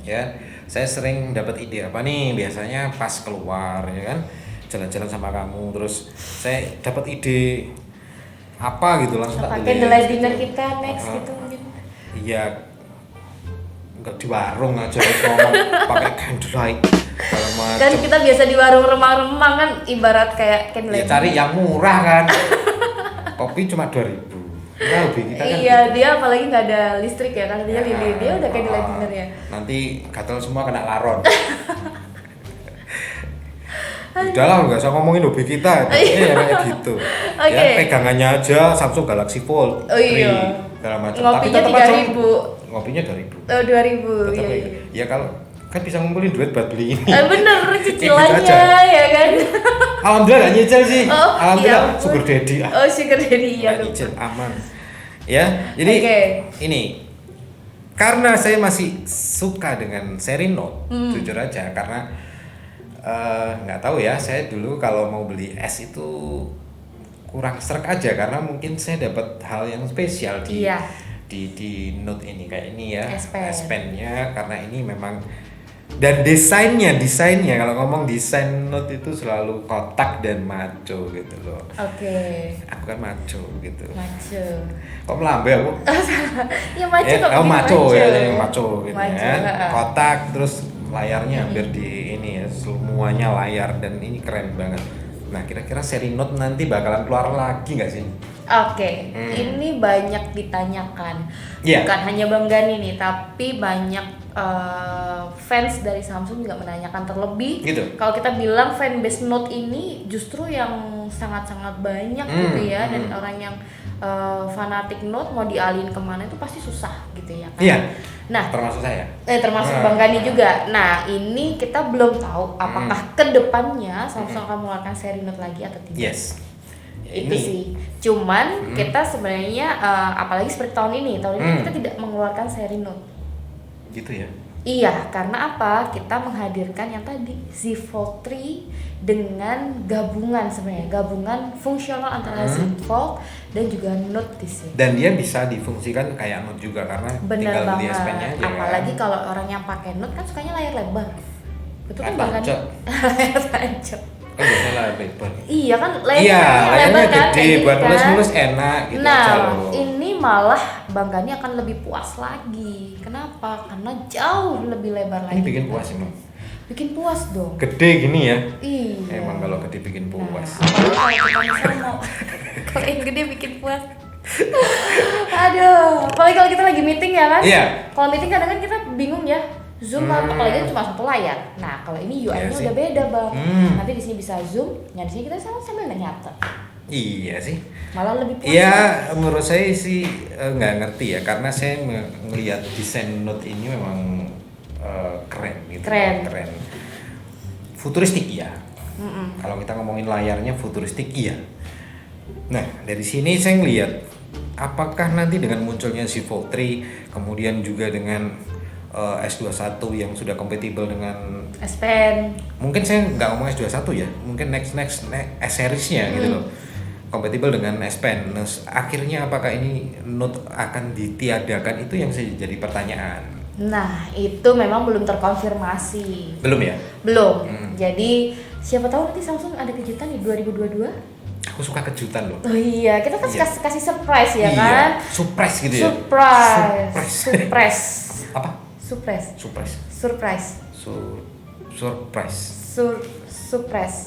Ya, saya sering dapat ide apa nih biasanya pas keluar ya kan, jalan-jalan sama kamu, terus saya dapat ide apa gitu langsung tak Pakai tulis. candlelight dinner kita next gitu mungkin. Iya, nggak di warung aja terus ngomong pakai candlelight segala macam. Kan kita biasa di warung remang-remang kan, ibarat kayak Ya candlelight. cari yang murah kan. Kopi cuma 2.000. Nah, hobi kita kan Iya, gitu. dia apalagi nggak ada listrik ya, kan dia lilin, dia udah candlelight dinner ya. Nanti gatel semua kena laron. Udahlah nggak usah ngomongin hobi kita, ya kayak gitu. Oke. Ya pegangannya aja Samsung Galaxy Fold 3 Oh iya. segala macam. Ngopinya tetap aja 3.000. ngopinya 2.000. Oh 2000 Tetap iya. gitu. Ya kalau kan bisa ngumpulin duit buat beli ini. Bener cicilannya Gitu aja. ya kan. Alhamdulillah gak nyicil sih. Oh, Alhamdulillah ya ampun. sugar daddy. Oh sugar daddy ya. Nggak nyicil aman. Ya, jadi Oke. ini karena saya masih suka dengan seri Note, jujur aja karena nggak tahu ya, saya dulu kalau mau beli S itu kurang srek aja karena mungkin saya dapat hal yang spesial di Iya. di Note ini kayak ini ya, S Pen. S Pen-nya karena ini memang Dan desainnya kalau ngomong desain Note itu selalu kotak dan maco gitu loh. Oke. Aku kan maco gitu. Maco. Kok melambai aku? Ya maco kok. Oh bikin maco ya, yang maco gitu Maco, ya. ha-ha. Kotak terus layarnya hampir di ini ya, semuanya layar dan ini keren banget. Nah kira-kira seri Note nanti bakalan keluar lagi nggak sih? Oke, ini banyak ditanyakan. Iya. Bukan hanya Bang Gani nih, tapi banyak fans dari Samsung juga menanyakan terlebih. Gitu. Kalau kita bilang fanbase Note ini justru yang sangat-sangat banyak gitu ya, dan orang yang fanatik Note mau dialihin kemana itu pasti susah gitu ya kan. Iya. Nah, Termasuk saya. termasuk Bang Gani juga. Nah, ini kita belum tahu apakah kedepannya Samsung akan mengeluarkan seri Note lagi atau tidak. Yes. Itu sih. Cuman kita sebenarnya apalagi seperti tahun ini kita tidak mengeluarkan seri Note. Gitu ya. Iya, karena apa? Kita menghadirkan yang tadi Z Fold 3 dengan gabungan fungsional antara Z Fold dan juga Note di sini. Dan dia bisa difungsikan kayak Note juga karena Bener tinggal beli banget. S-Pen-nya aja. Apalagi kan. kalau orang yang pakai Note kan sukanya layar lebar. Betul kan Layar Bang Gani? tancap. Layar tancap. Kan biasanya layar lebar. Iya kan Iya, layarnya lebar kan, gede kayak buat gini nulis-nulis enak gitu aja Nah, loh. ini malah Bang Gani akan lebih puas lagi. Kenapa? Karena jauh lebih lebar lagi. Ini bikin puas emang. Bikin puas dong. Gede gini ya. Iya. Emang kalau gede bikin Nah, puas. apalagi kalau kita misalnya mau kalau yang gede bikin puas. Aduh, apalagi kalau kita lagi meeting ya kan? Iya. Kalau meeting kadang-kadang kita bingung ya. Zoom apalagi cuma satu layar. Nah, kalau ini UI-nya Iya sih. udah beda, Bang. Nanti di sini bisa zoom, di sini kita sambil nyata. Iya sih. Malah lebih puas. Iya, menurut saya sih nggak ngerti ya karena saya melihat desain Note ini memang keren gitu. Keren. Futuristik ya. Kalau kita ngomongin layarnya futuristik iya. Nah, dari sini saya ngelihat apakah nanti dengan munculnya Z Fold 3 kemudian juga dengan S21 yang sudah kompatibel dengan S Pen. mungkin saya nggak ngomong S21 ya, mungkin next S series-nya gitu loh. Kompatibel dengan S Pen. Nah, akhirnya apakah ini Note akan ditiadakan itu yang saya jadi pertanyaan. Nah, itu memang belum terkonfirmasi. Belum ya? Belum. Jadi, siapa tahu nanti Samsung ada kejutan di 2022. Aku suka kejutan loh. Oh iya, kita kan Iya. kasih surprise ya Iya, kan? surprise gitu ya. Surprise. Apa? Surprise. Surprise. Surprise. Surprise. Surprise.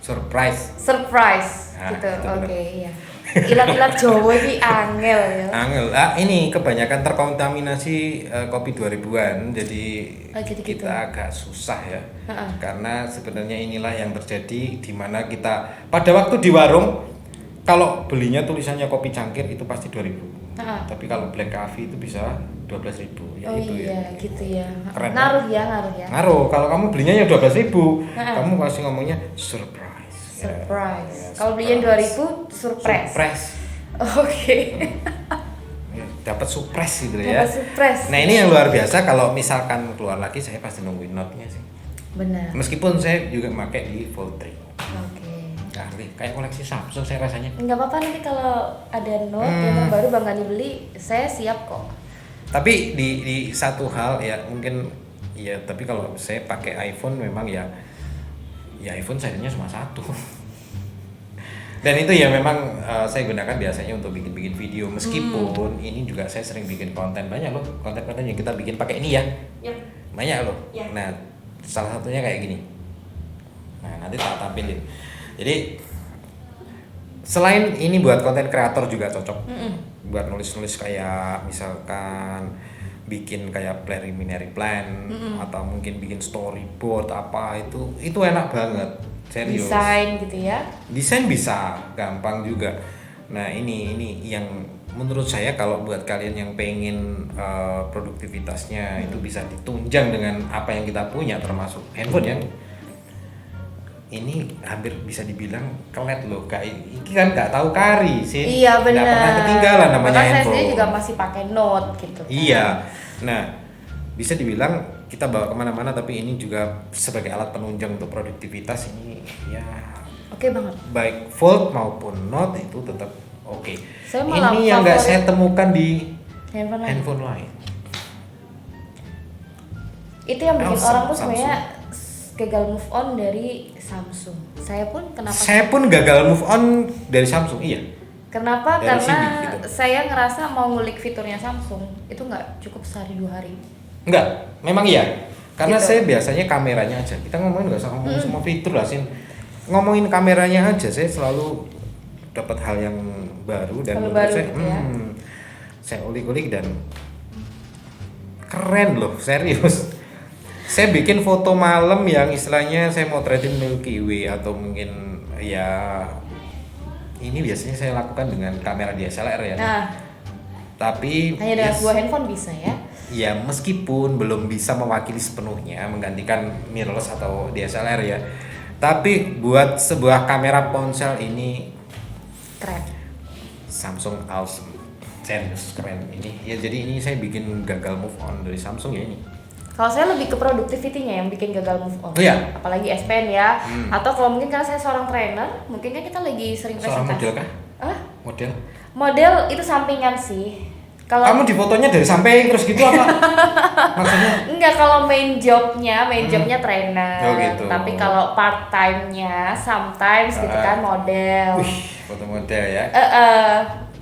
Surprise. Surprise. Nah, Gitu. itu Oke, bener. iya. Ilat-ilat Jawa ini angel ya. Angel. Ini kebanyakan terkontaminasi kopi 2000-an, jadi jadi gitu. kita agak susah ya. Ha-ha. Karena sebenarnya inilah yang terjadi di mana kita pada waktu di warung kalau belinya tulisannya kopi cangkir itu pasti 2000. Ha-ha. Tapi kalau black coffee itu bisa 12.000 ya Oh itu iya, ya. gitu ya. Keren, Ngaruh ya. Ngaruh. Kalau kamu belinya yang 12.000, Ha-ha. kamu pasti ngomongnya surprise. Surprise. Ya, Kalau belinya 2000, surprise. Surprise. Oke. Ya, dapat surprise gitu ya. Dapat surprise. Nah ini yang luar biasa. Kalau misalkan keluar lagi, saya pasti nungguin Note-nya sih. Benar. Meskipun saya juga pakai di Fold 3. Oke. Nah, kayak koleksi Samsung saya rasanya. Nggak apa-apa nanti kalau ada Note yang terbaru Bang Gani beli, saya siap kok. Tapi di satu hal ya mungkin ya. Tapi kalau saya pakai iPhone memang ya iPhone serinya cuma satu. Dan itu ya memang saya gunakan biasanya untuk bikin video. Meskipun ini juga saya sering bikin konten banyak loh. Konten-konten yang kita bikin pakai ini ya. Yap. Banyak loh. Ya. Nah, salah satunya kayak gini. Nah, nanti tak tampilin. Jadi selain ini buat konten kreator juga cocok. Buat nulis-nulis kayak misalkan bikin kayak preliminary plan atau mungkin bikin storyboard apa itu enak banget. Serius. Desain gitu ya. Desain bisa, gampang juga. Nah, ini yang menurut saya kalau buat kalian yang pengen produktivitasnya itu bisa ditunjang dengan apa yang kita punya termasuk handphone yang ini hampir bisa dibilang kelet loh, ini kan nggak tahu kari sih. Iya benar. Nggak pernah ketinggalan namanya Bahkan saya handphone. sendiri juga masih pakai Note gitu. kan. Iya. Nah, bisa dibilang kita bawa kemana-mana tapi ini juga sebagai alat penunjang untuk produktivitas ini ya. Oke banget. Baik Fold maupun Note itu tetap oke. Saya malah Ini yang nggak favorit saya temukan di Handphone lain. handphone lain. Itu yang bikin Awesome, orang tuh Samsung. sebenarnya gagal move on dari Samsung. Saya pun kenapa? Saya pun gagal move on dari Samsung, iya. Kenapa? Dari Karena Cindy, gitu. saya ngerasa mau ngulik fiturnya Samsung itu nggak cukup sehari 2 hari. Enggak, memang iya. Karena Gitu. saya biasanya kameranya aja. Kita ngomongin nggak usah ngomongin semua fitur lah, Sin. Ngomongin kameranya aja, saya selalu dapat hal yang baru dan Hal menurut baru saya, gitu ya. saya ulik-ulik dan keren loh, serius. Saya bikin foto malam yang istilahnya saya motretin Milky Way atau mungkin ya ini biasanya saya lakukan dengan kamera DSLR ya. Nah, Tapi hanya dengan yes, sebuah handphone bisa ya. ya meskipun belum bisa mewakili sepenuhnya menggantikan mirrorless atau DSLR ya. Tapi buat sebuah kamera ponsel ini Keren. Samsung awesome. Serius keren ini. Ya jadi ini saya bikin gagal move on dari Samsung ya ini. Kalau saya lebih ke productivity-nya yang bikin gagal move on. Oh iya? Apalagi S Pen ya. Atau kalau mungkin karena saya seorang trainer, mungkin kan kita lagi sering Seorang presentasi. model kah? Hah? Model. Model itu sampingan sih. Kalau Kamu di fotonya dari samping terus gitu apa? Maksudnya? enggak, kalau main jobnya trainer. Oh, gitu. Tapi kalau part time-nya sometimes gitu kan model. Wih, foto model ya.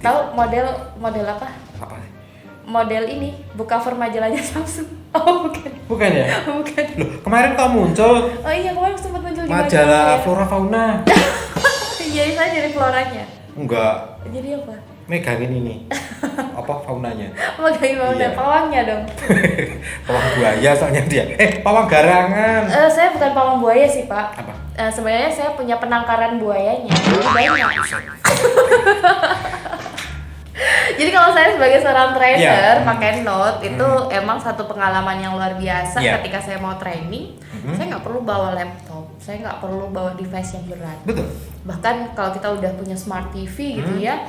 Tahu model apa? Apa? Model ini buka cover majalahnya Samsung. Oh bukan. Bukan ya? Bukan. Loh, kemarin kamu muncul Oh iya, kemarin sempat muncul di majalah ya. Flora Fauna. Iya, saya jadi floranya. Enggak, Jadi apa? megangin ini. Apa faunanya? Megang mau Iya. pawangnya dong. Pawang buaya soalnya dia. Pawang garangan. Saya bukan pawang buaya sih, Pak. Apa? Sebenarnya saya punya penangkaran buayanya. Jadi banyak. Jadi kalau saya sebagai seorang trainer Iya. pakai Note itu emang satu pengalaman yang luar biasa. Iya. Ketika saya mau training, saya nggak perlu bawa laptop, saya nggak perlu bawa device yang berat. Betul. Bahkan kalau kita udah punya smart TV gitu ya,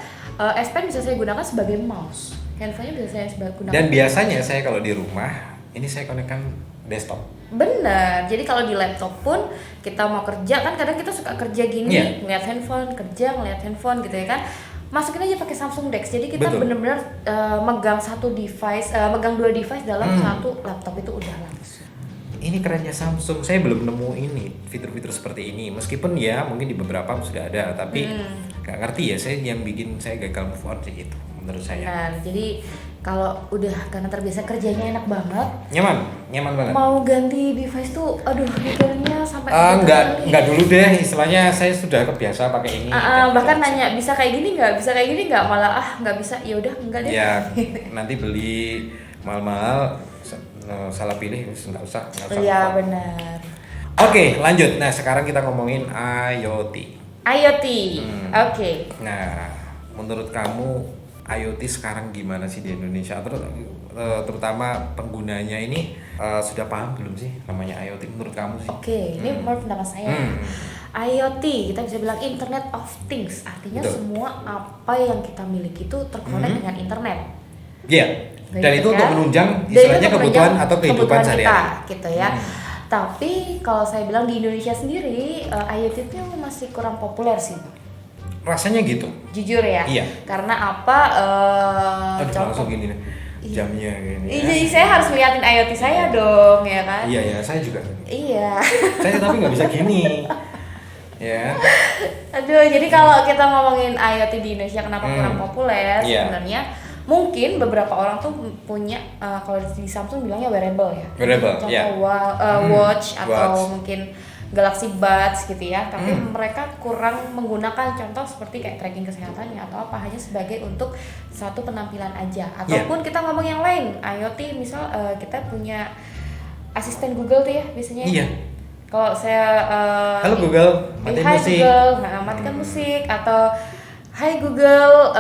S Pen bisa saya gunakan sebagai mouse, handphonenya bisa saya gunakan. Dan biasanya saya kalau di rumah ini saya konekkan desktop. Bener, jadi kalau di laptop pun kita mau kerja kan kadang kita suka kerja gini, Iya. ngeliat handphone, kerja ngeliat handphone gitu ya kan. Masukin aja pakai Samsung Dex. Jadi kita Betul. bener-bener megang satu device, megang 2 device dalam satu laptop itu udah langsung. Ini kerennya Samsung, saya belum nemu ini fitur-fitur seperti ini. Meskipun ya mungkin di beberapa sudah ada, tapi nggak ngerti ya. Saya yang bikin saya gagal move on sih itu menurut saya. Nah, jadi kalau udah karena terbiasa kerjanya enak banget, Nyaman banget. mau ganti device tuh, aduh mikirnya sampai Enggak dulu deh, istilahnya saya sudah kebiasa pakai ini. bahkan nanya bisa kayak gini nggak, malah nggak bisa, ya udah enggak deh. Ya nanti beli mahal-mahal salah pilih nggak usah. Iya benar. Oke lanjut. Nah sekarang kita ngomongin IoT. IoT, oke. Nah menurut kamu IoT sekarang gimana sih di Indonesia? Terutama penggunanya ini sudah paham belum sih namanya IoT menurut kamu sih? Oke, ini menurut pendapat saya. IoT kita bisa bilang Internet of Things, artinya Betul. semua apa yang kita miliki itu terkonek dengan internet. Iya. Dan Gitu itu untuk kan? menunjang Dan itu istilahnya untuk kebutuhan menunjang atau kehidupan kebutuhan sehari-hari. kita, gitu ya. Tapi kalau saya bilang di Indonesia sendiri IoT itu masih kurang populer sih, Rasanya gitu. jujur ya. Iya. Karena apa? Aduh langsung gini nih jamnya gini. Iya, jadi saya harus liatin IoT saya dong, ya kan? Iya ya saya juga. Iya. Saya tapi nggak bisa gini. Ya. Aduh, jadi kalau kita ngomongin IoT di Indonesia kenapa kurang populer Iya. sebenarnya? Mungkin beberapa orang tuh punya kalau di Samsung bilangnya wearable ya. Wearable, Contoh iya. watch atau Watch. mungkin Galaxy Buds gitu ya. Tapi mereka kurang menggunakan contoh seperti kayak tracking kesehatannya atau apa, hanya sebagai untuk satu penampilan aja. Ataupun kita ngomong yang lain, IoT misal kita punya asisten Google tuh ya biasanya. Iya. Kalau saya Halo Google, matiin Hai musik. Google, matikan musik, atau Hai Google,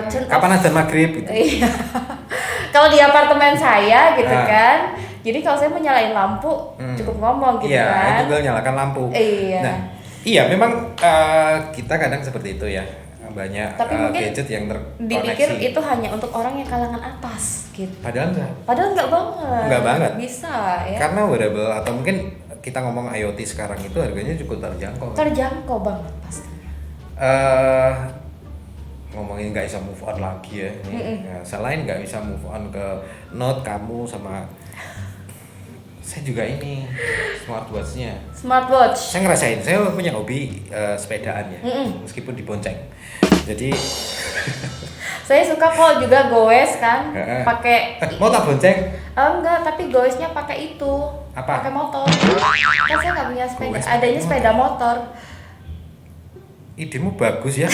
turn Kapan off. azan maghrib gitu. Iya. Kalau di apartemen saya gitu Ah. kan, jadi kalau saya mau nyalain lampu cukup ngomong gitu Iya, kan. Google nyalakan lampu. Iya. Nah, iya memang kita kadang seperti itu ya. Banyak Tapi mungkin gadget yang Dipikir terkoneksi. itu hanya untuk orang yang kalangan atas gitu. Padahal enggak. Padahal nggak banget. Nggak banget. Bisa ya. Karena wearable atau mungkin kita ngomong IoT sekarang itu harganya cukup terjangkau. Terjangkau banget pasti. Ngomongin nggak bisa move on lagi ya. Nih. Nah, selain nggak bisa move on ke Note kamu sama Saya juga ini smartwatch-nya. Smartwatch. Saya ngerasain, saya punya hobi sepedaan ya, meskipun dibonceng. Jadi Saya suka kok juga goes kan, Heeh. pakai mau tak bonceng? enggak, tapi goesnya pakai itu. Apa? Pakai motor. Kan saya nggak punya sepeda, Goes pakai adanya sepeda motor. Idemu bagus ya.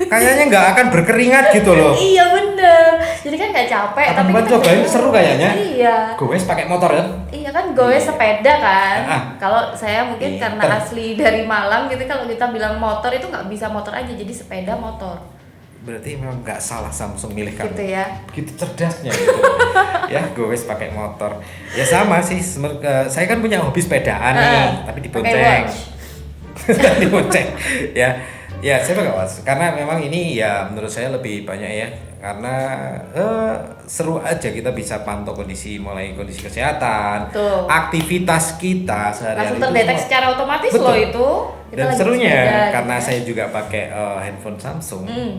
Kayaknya nggak akan berkeringat gitu loh. Iya bener. Jadi kan nggak capek, tapi Teman kita cobain bisa- seru kayaknya. Iya. Goes pakai motor ya? Iya kan goes sepeda kan. Ah. Kalau saya mungkin Pinter. karena asli dari Malang gitu, kalau kita bilang motor itu nggak bisa motor aja, jadi sepeda motor. Berarti memang nggak salah Samsung milih kamu. Gitu ya. Gitu cerdasnya gitu. Ya, goes pakai motor. Ya sama sih, saya kan punya hobi sepedaan nih, tapi Pakai dibonceng. watch. Dibonceng. Ya. Ya, saya pakai watch karena memang ini ya menurut saya lebih banyak ya. Karena seru aja kita bisa pantau kondisi mulai kondisi kesehatan, Betul. aktivitas kita sehari-hari Langsung itu terdeteksi semua. secara otomatis Betul. loh itu. Kita Dan lagi serunya bersepeda, karena gitu saya kan. juga pakai handphone Samsung. Hmm.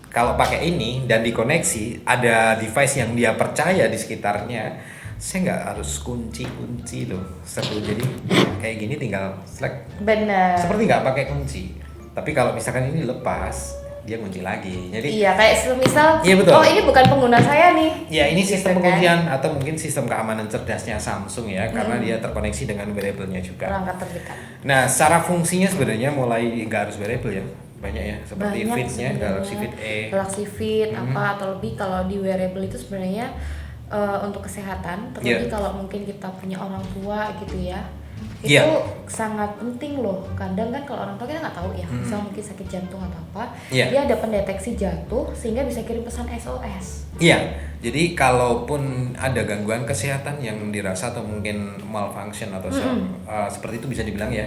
Kalau pakai ini dan dikoneksi ada device yang dia percaya di sekitarnya, saya nggak harus kunci loh. Seru, jadi kayak gini tinggal select Bener. seperti nggak pakai kunci. Tapi kalau misalkan ini lepas, dia kunci lagi. Jadi Iya, kayak misal, Iya, betul. oh ini bukan pengguna saya nih. ya ini sistem Gitu kan. penguncian atau mungkin sistem keamanan cerdasnya Samsung ya, karena dia terkoneksi dengan wearable-nya juga. Perangkat terdekat. Nah, secara fungsinya sebenarnya mulai nggak harus wearable ya, banyak ya, seperti Banyak Fit-nya, sebenarnya. Galaxy Fit E. Galaxy Fit Mhm. apa atau lebih kalau di wearable itu sebenarnya untuk kesehatan, terlebih Iya. kalau mungkin kita punya orang tua gitu ya. Iya. Itu sangat penting loh. Kadang kan kalau orang tua kita nggak tahu ya, Mhm. misal mungkin sakit jantung atau apa, Iya. dia ada pendeteksi jatuh sehingga bisa kirim pesan SOS. Iya, jadi kalaupun ada gangguan kesehatan yang dirasa atau mungkin malfunction atau seperti itu bisa dibilang ya,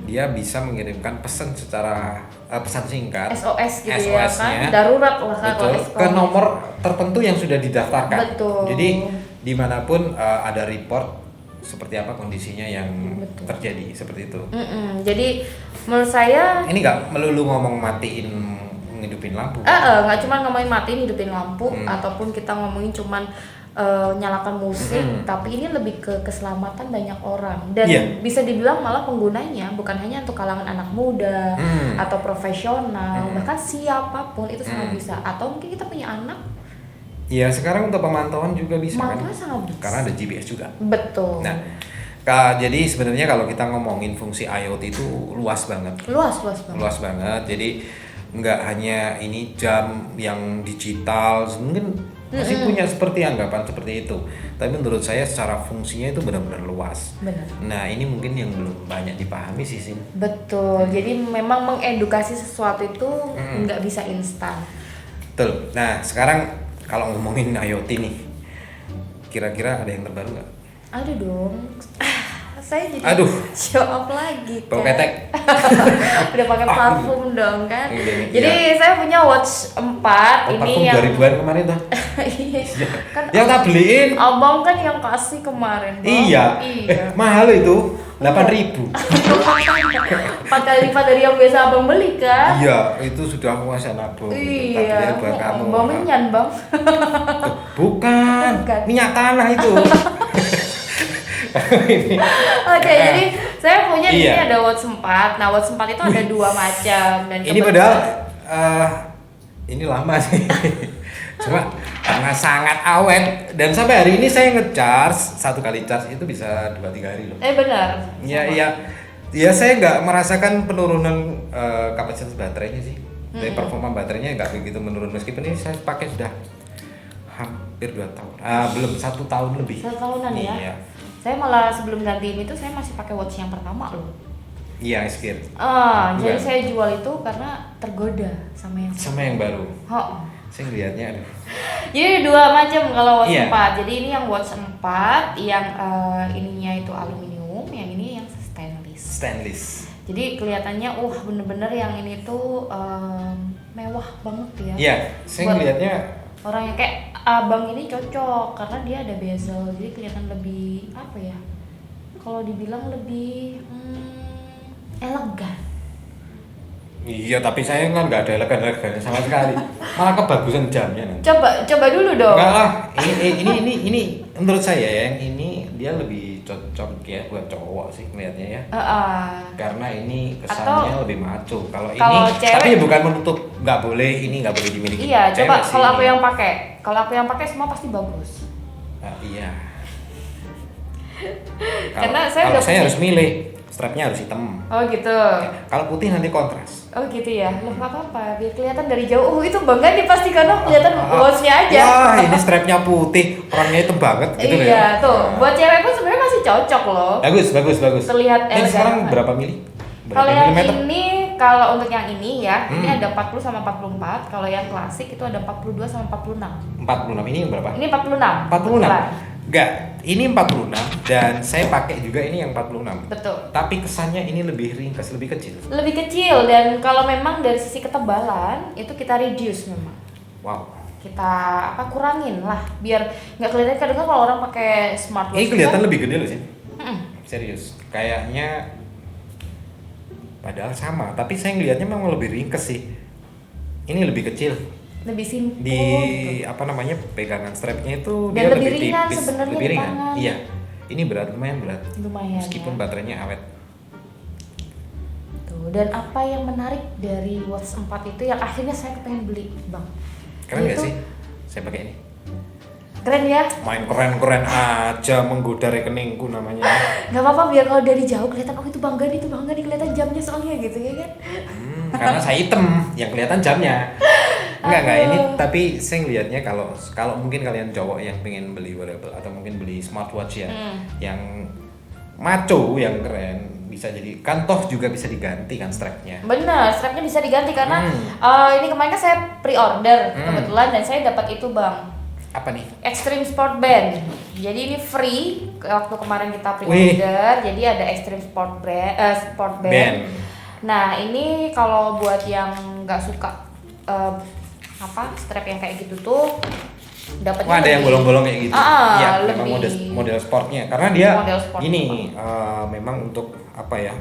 dia bisa mengirimkan pesan secara pesan singkat SOS gitu ya SOS-nya, kan, darurat lah kan betul, kalau ke nomor tertentu yang sudah didaftarkan. Betul. Jadi dimanapun ada report seperti apa kondisinya yang Betul. terjadi seperti itu. Jadi menurut saya Ini nggak melulu ngomong matiin ngidupin lampu. nggak cuma ngomongin matiin hidupin lampu Hmm. ataupun kita ngomongin cuman nyalakan musik, tapi ini lebih ke keselamatan banyak orang dan Iya. bisa dibilang malah penggunanya bukan hanya untuk kalangan anak muda atau profesional, bahkan siapapun itu sangat bisa. Atau mungkin kita punya anak, Ya sekarang untuk pemantauan juga bisa kan? maka sangat bisa. Karena ada GPS juga. Betul. Nah, jadi sebenarnya kalau kita ngomongin fungsi IoT itu luas banget. luas banget. Luas banget. Jadi nggak hanya ini jam yang digital, mungkin masih punya seperti anggapan seperti itu. Tapi menurut saya secara fungsinya itu benar-benar luas. Benar. Nah, ini mungkin yang belum banyak dipahami sih, Sin. Betul. Jadi memang mengedukasi sesuatu itu nggak bisa instan. Betul. Nah, sekarang kalau ngomongin IoT nih, kira-kira ada yang terbaru nggak? Ada dong. Saya jadi Aduh. show off lagi Bau kan. ketek. Udah pakai parfum dong kan. Iya. Jadi saya punya watch 4 ini Parfum yang 2000-an kemarin tuh. Iya. Kan Yang tak beliin. abang kan yang kasih kemarin, Bang. Iya. Iya. Mahal itu. 8.000. 4 kali lipat dari yang biasa abang beli kan. Iya, itu sudah puasa nabung. Iya. Buat kamu. Bang menyan, Bang. Bukan. Bukan. Minyak tanah itu. Oke, jadi saya punya di sini Iya. ada watch 4. Nah, watch 4 itu ada dua macam dan Ini padahal ini lama sih. Cuma karena sangat awet dan sampai hari ini saya ngecharge, 1 kali charge itu bisa 2-3 hari loh. benar. Iya, iya. Ya saya nggak merasakan penurunan kapasitas baterainya sih. Dari performa baterainya nggak begitu menurun meskipun ini saya pakai sudah hampir 2 tahun. Belum 1 tahun lebih. 1 tahunan ya. Iya. Saya malah sebelum gantiin itu saya masih pakai watch yang pertama loh. Iya, Skir. Jadi Bukan. saya jual itu karena tergoda sama yang Sama yang baru. Oh. Saya ngeliatnya aduh. Jadi ada dua macam kalau watch Iya. 4. Jadi ini yang watch 4 yang ininya itu aluminium, yang ini yang stainless. Stainless. Jadi kelihatannya bener-bener yang ini tuh mewah banget ya. Iya, saya Buat ngeliatnya orang yang kayak abang ini cocok karena dia ada bezel, jadi kelihatan lebih apa ya? Kalau dibilang lebih elegan. iya, tapi saya kan nggak ada elegan-elegannya sama sekali. Malah kebagusan jamnya nanti. Coba dulu dong. Enggak lah, ini menurut saya ya, yang ini dia lebih cocok ya buat cowok sih ngelihatnya ya. Karena ini Atau kesannya lebih maco. Kalau ini kalau cewek- tapi bukan menutup nggak boleh ini nggak boleh dimiliki. Iya, cewek coba sih kalau aku ini. yang pakai. Kalau aku yang pakai semua pasti bagus. Iya. Karena saya kalau udah saya punya- harus milih, strapnya harus hitam. Oh gitu. Kalau putih nanti kontras. Oh gitu ya. Loh nggak apa-apa, biar kelihatan dari jauh. Oh itu bangga nih pasti karena kelihatan bosnya aja. Wah, ini strapnya putih, orangnya hitam banget gitu loh Iya, ya. tuh. Buat cewek pun sebenarnya masih cocok loh. Bagus. Terlihat Ini elegan sekarang banget. berapa mili? Kalau yang milimeter? ini, kalau untuk yang ini ya, ini Hmm. ada 40 sama 44. Kalau yang klasik itu ada 42 sama 46. 46 ini yang berapa? Ini 46. 46? Kebetulan. Enggak, ini 46 dan saya pakai juga ini yang 46. Betul. Tapi kesannya ini lebih ringkas, lebih kecil. Lebih kecil dan kalau memang dari sisi ketebalan itu kita reduce memang. Wow. Kita kurangin lah biar nggak kelihatan kadang kalau orang pakai smartwatch. Ini itu kelihatan kan- lebih gede loh sih. Mm-mm. Serius. Kayaknya padahal sama, tapi saya ngelihatnya memang lebih ringkas sih. Ini lebih kecil. Lebih simpel. Di gitu. apa namanya? Pegangan strapnya itu Dan dia lebih ringan tipis, sebenarnya lebih di ringan. tangan. Iya. Ini berat, lumayan berat. Lumayan. Meskipun Ya. baterainya awet. Tuh, dan apa yang menarik dari Watch 4 itu yang akhirnya saya kepengen beli, Bang? Keren nggak Itu sih? Saya pakai ini. Keren ya? Main keren-keren aja menggoda rekeningku namanya. Gak apa-apa biar kalau dari jauh kelihatan oh itu bangga nih kelihatan jamnya soalnya gitu ya kan? Karena saya hitam, yang kelihatan jamnya. Enggak ini Aduh. tapi saya ngelihatnya kalau mungkin kalian cowok yang pengen beli wearable atau mungkin beli smartwatch ya, yang maco, yang keren, bisa jadi kan toh juga bisa diganti kan strapnya. Bener, strapnya bisa diganti karena ini kemarin kan saya pre-order kebetulan dan saya dapat itu Bang. Apa nih? Extreme Sport Band. Jadi ini free waktu kemarin kita pre-order. Jadi ada Extreme Sport Sport Band. Band. Nah, ini kalau buat yang nggak suka strap yang kayak gitu tuh dapatnya Wah, ada yang lebih- bolong-bolong kayak gitu. Iya, memang lebih- model sportnya. Karena dia Model sport. ini memang untuk apa ya?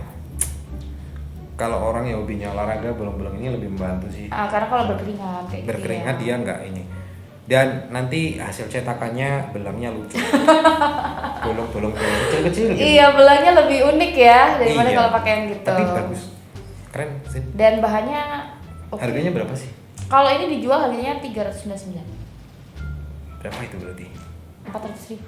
Kalau orang yang hobinya olahraga, bolong-bolong ini lebih membantu sih. karena kalau berkeringat kayak gitu Berkeringat ya. dia nggak ini. Dan nanti hasil cetakannya belangnya lucu. Bolong-bolong kecil-kecil gitu. Iya, belahnya lebih unik ya daripada Iya. kalau pakai yang gitu. Tapi bagus. Keren sih. Dan bahannya oke. Harganya berapa sih? Kalau ini dijual harganya 399. Berapa itu berarti? 400.000.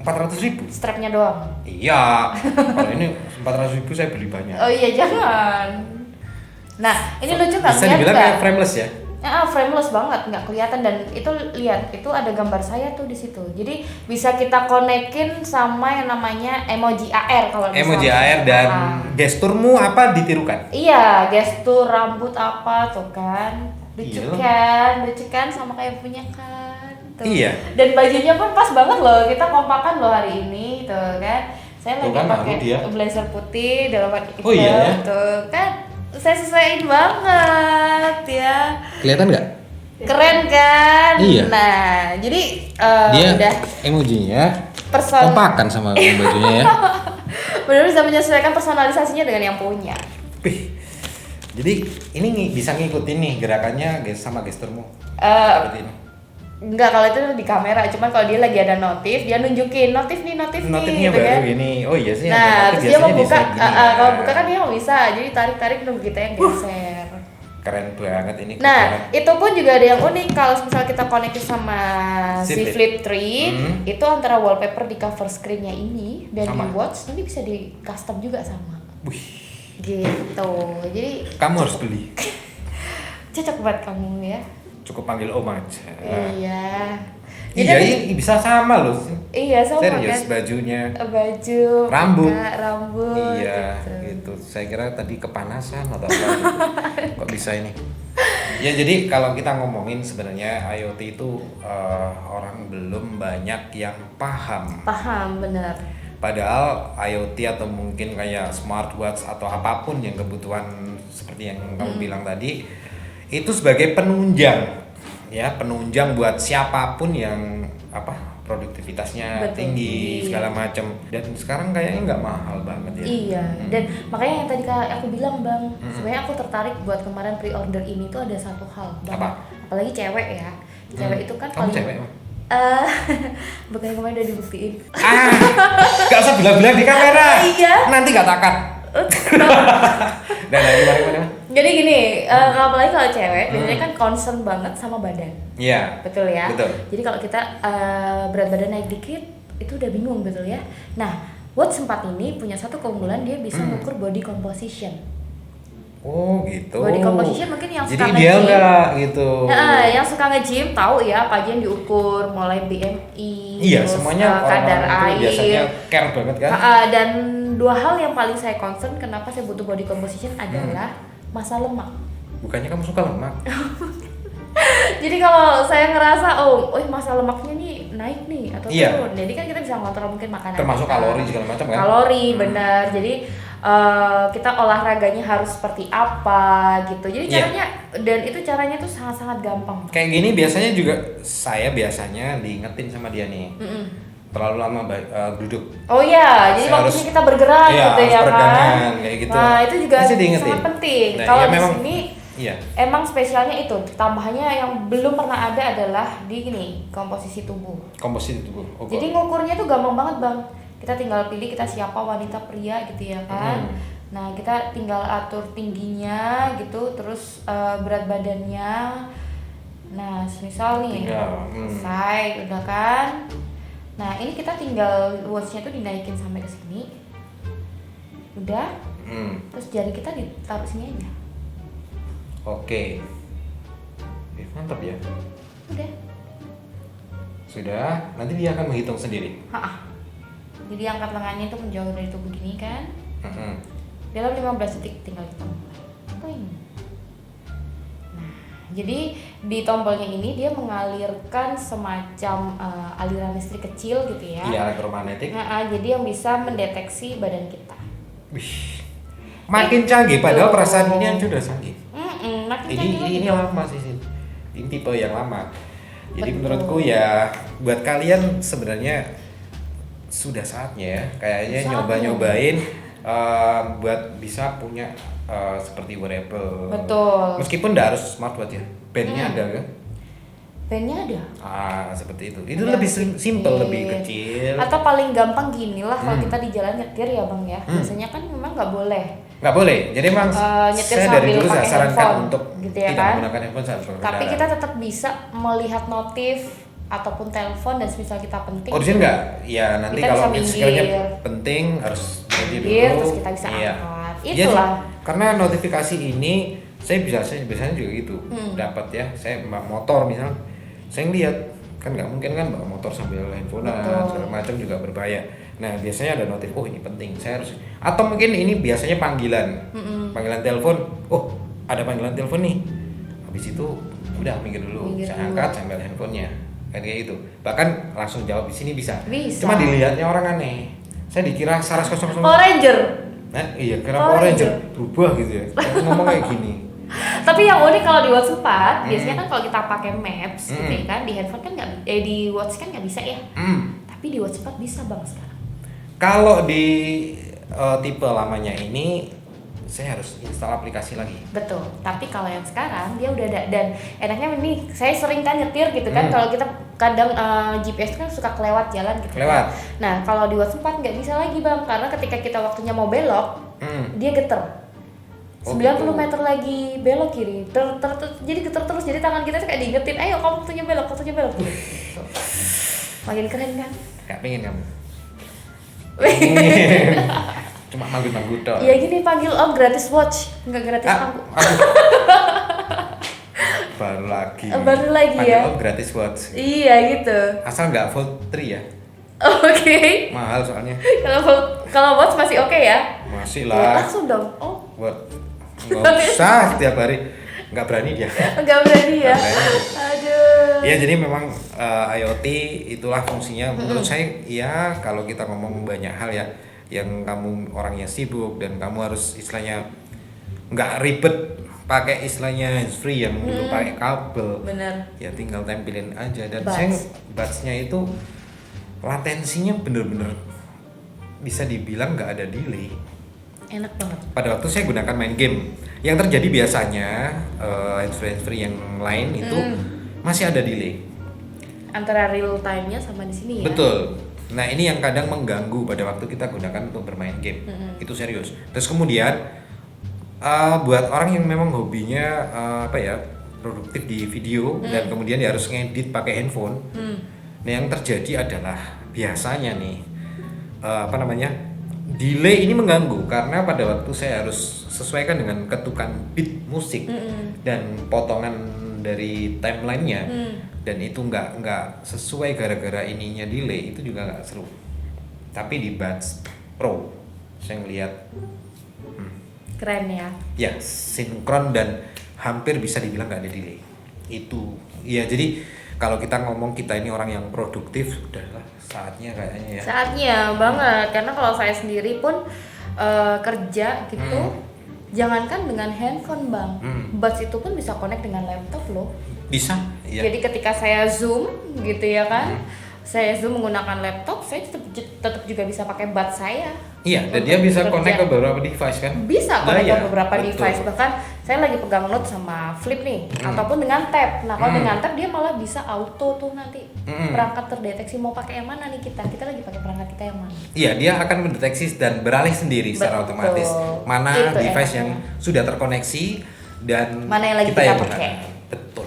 400.000? Strapnya doang. Iya. Kalau ini 400.000 saya beli banyak. Oh iya, jangan. Nah, ini lucu nggak? Bisa Lihat dibilang nggak? kayak frameless ya? Frameless banget, nggak kelihatan dan itu lihat itu ada gambar saya tuh di situ. Jadi bisa kita konekin sama yang namanya emoji AR kalau Emoji misalnya. AR dan gesturmu apa ditirukan? Iya, gestur rambut apa tuh kan. Lucu Iya. kan sama kayak punya kan. Tuh. Iya. Dan bajunya pun pas banget loh. Kita kompakan loh hari ini tuh kan. Saya Tuh lagi kan, pakai aku dia. blazer putih dalam hitam Oh iya ya? tuh kan. Saya sesuaiin banget ya. Kelihatan nggak? Keren kan? Iya. Nah, jadi Dia udah emojinya person kompakan sama bajunya ya. benar bisa menyesuaikan personalisasinya dengan yang punya. Wih. Jadi ini bisa ngikutin nih gerakannya sama gesturmu. Eh, Seperti ini. Enggak, kalau itu di kamera, cuman kalau dia lagi ada notif, dia nunjukin notif nih Notifnya gitu baru kan. gini. Oh iya sih. ada Nah, notif terus dia mau biasanya buka, di slide gini. kalau buka kan dia nggak bisa, jadi tarik-tarik nunggu kita yang geser. Keren banget ini. Nah, keren. itu pun juga ada yang unik kalau misalnya kita koneksi sama Si si Flip. Flip 3, itu antara wallpaper di cover screen-nya ini dan Sama. di watch nanti bisa di custom juga sama. Wih, Gitu. Jadi kamu harus beli. cocok buat kamu ya. Cukup panggil Om aja. Iya. Iya, Jadi- ini bisa sama loh. Iya, sama Serius kan. bajunya. Baju, Rambut. muka, rambut. Iya, gitu. Saya kira tadi kepanasan atau apa gitu. Kok bisa ini? Ya jadi kalau kita ngomongin sebenarnya IoT itu orang belum banyak yang paham. Paham, benar. Padahal IoT atau mungkin kayak smartwatch atau apapun yang kebutuhan seperti yang kamu bilang tadi itu sebagai penunjang ya, penunjang buat siapapun yang produktivitasnya Betul. tinggi segala macam. Dan sekarang kayaknya nggak mahal banget ya. Iya, dan makanya yang tadi aku bilang Bang, sebenarnya aku tertarik buat kemarin pre-order ini tuh ada satu hal, Bang. Apa? Apalagi cewek ya. Cewek itu kan Kamu paling cewek, Bang? Eh, bukannya kemarin udah dibuktiin. Gak usah bilang-bilang di kamera. Iya. Nanti gak takat. Dan gimana? Jadi gini, apalagi kalau cewek biasanya kan concern banget sama badan. Iya. Betul ya? Betul. Jadi kalau kita berat badan naik dikit, itu udah bingung, betul ya? Nah, Watch 4 ini punya satu keunggulan, dia bisa mengukur body composition. Oh gitu. Body composition mungkin yang jadi suka ideal nge-gym. nggak gitu? Nah, yang suka nge-gym tahu ya apa aja yang diukur, mulai BMI, Iya, terus, semuanya kadar orang-orang itu biasanya air. care banget kan? Dan dua hal yang paling saya concern kenapa saya butuh body composition adalah massa lemak. Bukannya kamu suka lemak? Jadi kalau saya ngerasa massa lemaknya nih naik nih atau Iya. turun, jadi kan kita bisa ngontrol mungkin makanan. Termasuk kita. kalori segala macam kan? Kalori benar. Jadi kita olahraganya harus seperti apa gitu. Jadi Iya. caranya dan itu caranya tuh sangat-sangat gampang. Kayak gini biasanya juga saya biasanya diingetin sama dia nih. Terlalu lama duduk. Oh iya, jadi Saya waktunya harus- kita bergerak iya, gitu harus ya kan. peregangan, kayak gitu. Nah, itu juga Pasti diingetin. sangat penting. Nah, Kalau iya, di memang. sini Iya. emang spesialnya itu, tambahannya yang belum pernah ada adalah di gini, komposisi tubuh. Komposisi tubuh. Oh, Jadi ngukurnya tuh gampang banget bang. Kita tinggal pilih kita siapa, wanita pria gitu ya kan. Nah kita tinggal atur tingginya gitu, terus berat badannya. Nah misal nih Tinggal, selesai udah kan. Nah ini kita tinggal watchnya tuh dinaikin sampai ke sini. Udah. Terus jari kita ditaruh sini aja. Oke. Mantap ya. Udah. Sudah. Nanti dia akan menghitung sendiri. Jadi angkat lengannya itu menjauh dari tubuh gini kan. Mm-mm. Dalam 15 detik tinggal ditombol. Poing. Nah, jadi di tombolnya ini dia mengalirkan semacam aliran listrik kecil gitu ya. Iya, elektromagnetik. Jadi yang bisa mendeteksi badan kita. Wih. Makin canggih padahal perasaan ini aja udah canggih. Makin canggih lagi Ini dong. lama sih. Ini tipe yang lama. Jadi Betul. menurutku ya buat kalian sebenarnya sudah saatnya ya kayaknya Saatnya. nyoba-nyobain buat bisa punya seperti wearable. Betul. Meskipun nggak harus smartwatch ya. Bandnya ada kan? Bandnya ada. Seperti itu. Itu Ada lebih yang simple, kecil. lebih kecil. Atau paling gampang gini lah kalau kita di jalan nyetir ya bang ya. Biasanya kan memang nggak boleh. Nggak boleh. Jadi memang Nyetir saya dari sambil dulu saya pakai sarankan handphone, untuk gitu ya tidak kan? menggunakan handphone saat berkendara. Tapi kita tetap bisa melihat notif ataupun telepon dan misal kita penting. Urgent nggak? Ya nanti Kita kalau bisa sekiranya minggir. penting harus berhenti dulu. Minggir, terus kita bisa Iya. angkat. Iya Itulah. sih, karena notifikasi ini saya biasanya juga gitu dapat ya. Saya bawa motor misal, saya ngeliat kan nggak mungkin kan bawa motor sambil handphone segala macam juga berbahaya. Nah biasanya ada notif, oh ini penting, saya harus. Atau mungkin ini biasanya panggilan, panggilan telepon. Oh ada panggilan telepon nih. Habis itu udah minggir dulu, Minggir saya dulu. angkat sambil handphonenya. Kayak gitu. Bahkan langsung jawab di sini bisa. Bisa. Cuma dilihatnya orang aneh. Saya dikira Saras 00. Oh Ranger. Nah, iya, kira Oh, Power Ranger iya. berubah gitu ya. Ngomong kayak gini. Tapi yang unik kalau di Watch 4, biasanya kan kalau kita pakai Maps gitu ya kan, di handphone kan di Watch kan nggak bisa ya. Tapi di Watch 4 bisa bang sekarang. Kalau di tipe lamanya ini saya harus install aplikasi lagi. Betul. Tapi kalau yang sekarang dia udah ada dan enaknya ini saya sering kan nyetir gitu kan, kalau kita kadang GPS kan suka kelewat jalan gitu. Kelewat. Kan. Nah kalau di Watch 4 nggak bisa lagi bang, karena ketika kita waktunya mau belok, dia geter. Oh, 90 gitu. meter lagi belok kiri, jadi geter terus, jadi tangan kita tuh kayak diingetin, ayo kamu waktunya belok. Gitu. Makin keren kan? Gak pengen kamu. Cuma manggut-manggut dong. Iya gini panggil gratis watch, nggak gratis panggung. Baru lagi. Baru lagi Panggil, ya? gratis watch. Iya gitu. Asal nggak Volt 3 ya. Oke. Mahal soalnya. Kalau watch masih oke ya? Masih Ya, lah. langsung dong. Oh, Buat nggak usah setiap hari. Nggak berani dia. nggak berani ya. Nggak berani. Aduh. Ya jadi memang IoT itulah fungsinya menurut saya ya kalau kita ngomong banyak hal ya yang kamu orangnya sibuk dan kamu harus istilahnya nggak ribet pakai istilahnya hands free yang dulu pakai kabel Bener. ya tinggal tempelin aja dan Buds. saya buds-nya itu latensinya bener-bener bisa dibilang nggak ada delay. Enak banget. Pada waktu saya gunakan main game yang terjadi biasanya hands free yang lain itu masih ada delay. antara real time-nya sama di sini ya. Betul. Nah ini yang kadang mengganggu pada waktu kita gunakan untuk bermain game. Itu serius. Terus kemudian buat orang yang memang hobinya produktif di video dan kemudian dia harus ngedit pakai handphone. Nah yang terjadi adalah biasanya nih delay ini mengganggu karena pada waktu saya harus sesuaikan dengan ketukan beat musik dan potongan dari timelinenya dan itu nggak sesuai gara-gara ininya delay, itu juga nggak seru. Tapi di Buds Pro saya ngelihat Keren ya. ya sinkron dan hampir bisa dibilang nggak ada delay. Itu ya, jadi kalau kita ngomong kita ini orang yang produktif, udahlah saatnya kayaknya ya. Saatnya banget, karena kalau saya sendiri pun kerja gitu, jangankan dengan handphone bang, Buds itu pun bisa connect dengan laptop loh. Bisa ya. Jadi ketika saya zoom gitu ya kan, saya zoom menggunakan laptop, saya tetap juga bisa pakai Buds saya. Iya, dan dia bisa connect ke beberapa device kan? Bisa connect ke beberapa betul. device, bahkan saya lagi pegang Note sama Flip nih, ataupun dengan tab. Nah kalau dengan tab dia malah bisa auto tuh nanti perangkat terdeteksi mau pakai yang mana nih kita lagi pakai perangkat kita yang mana. Iya, dia akan mendeteksi dan beralih sendiri secara Betul. otomatis mana Itu device enaknya. yang sudah terkoneksi dan Mana yang lagi kita yang pakai. gunakan. Betul.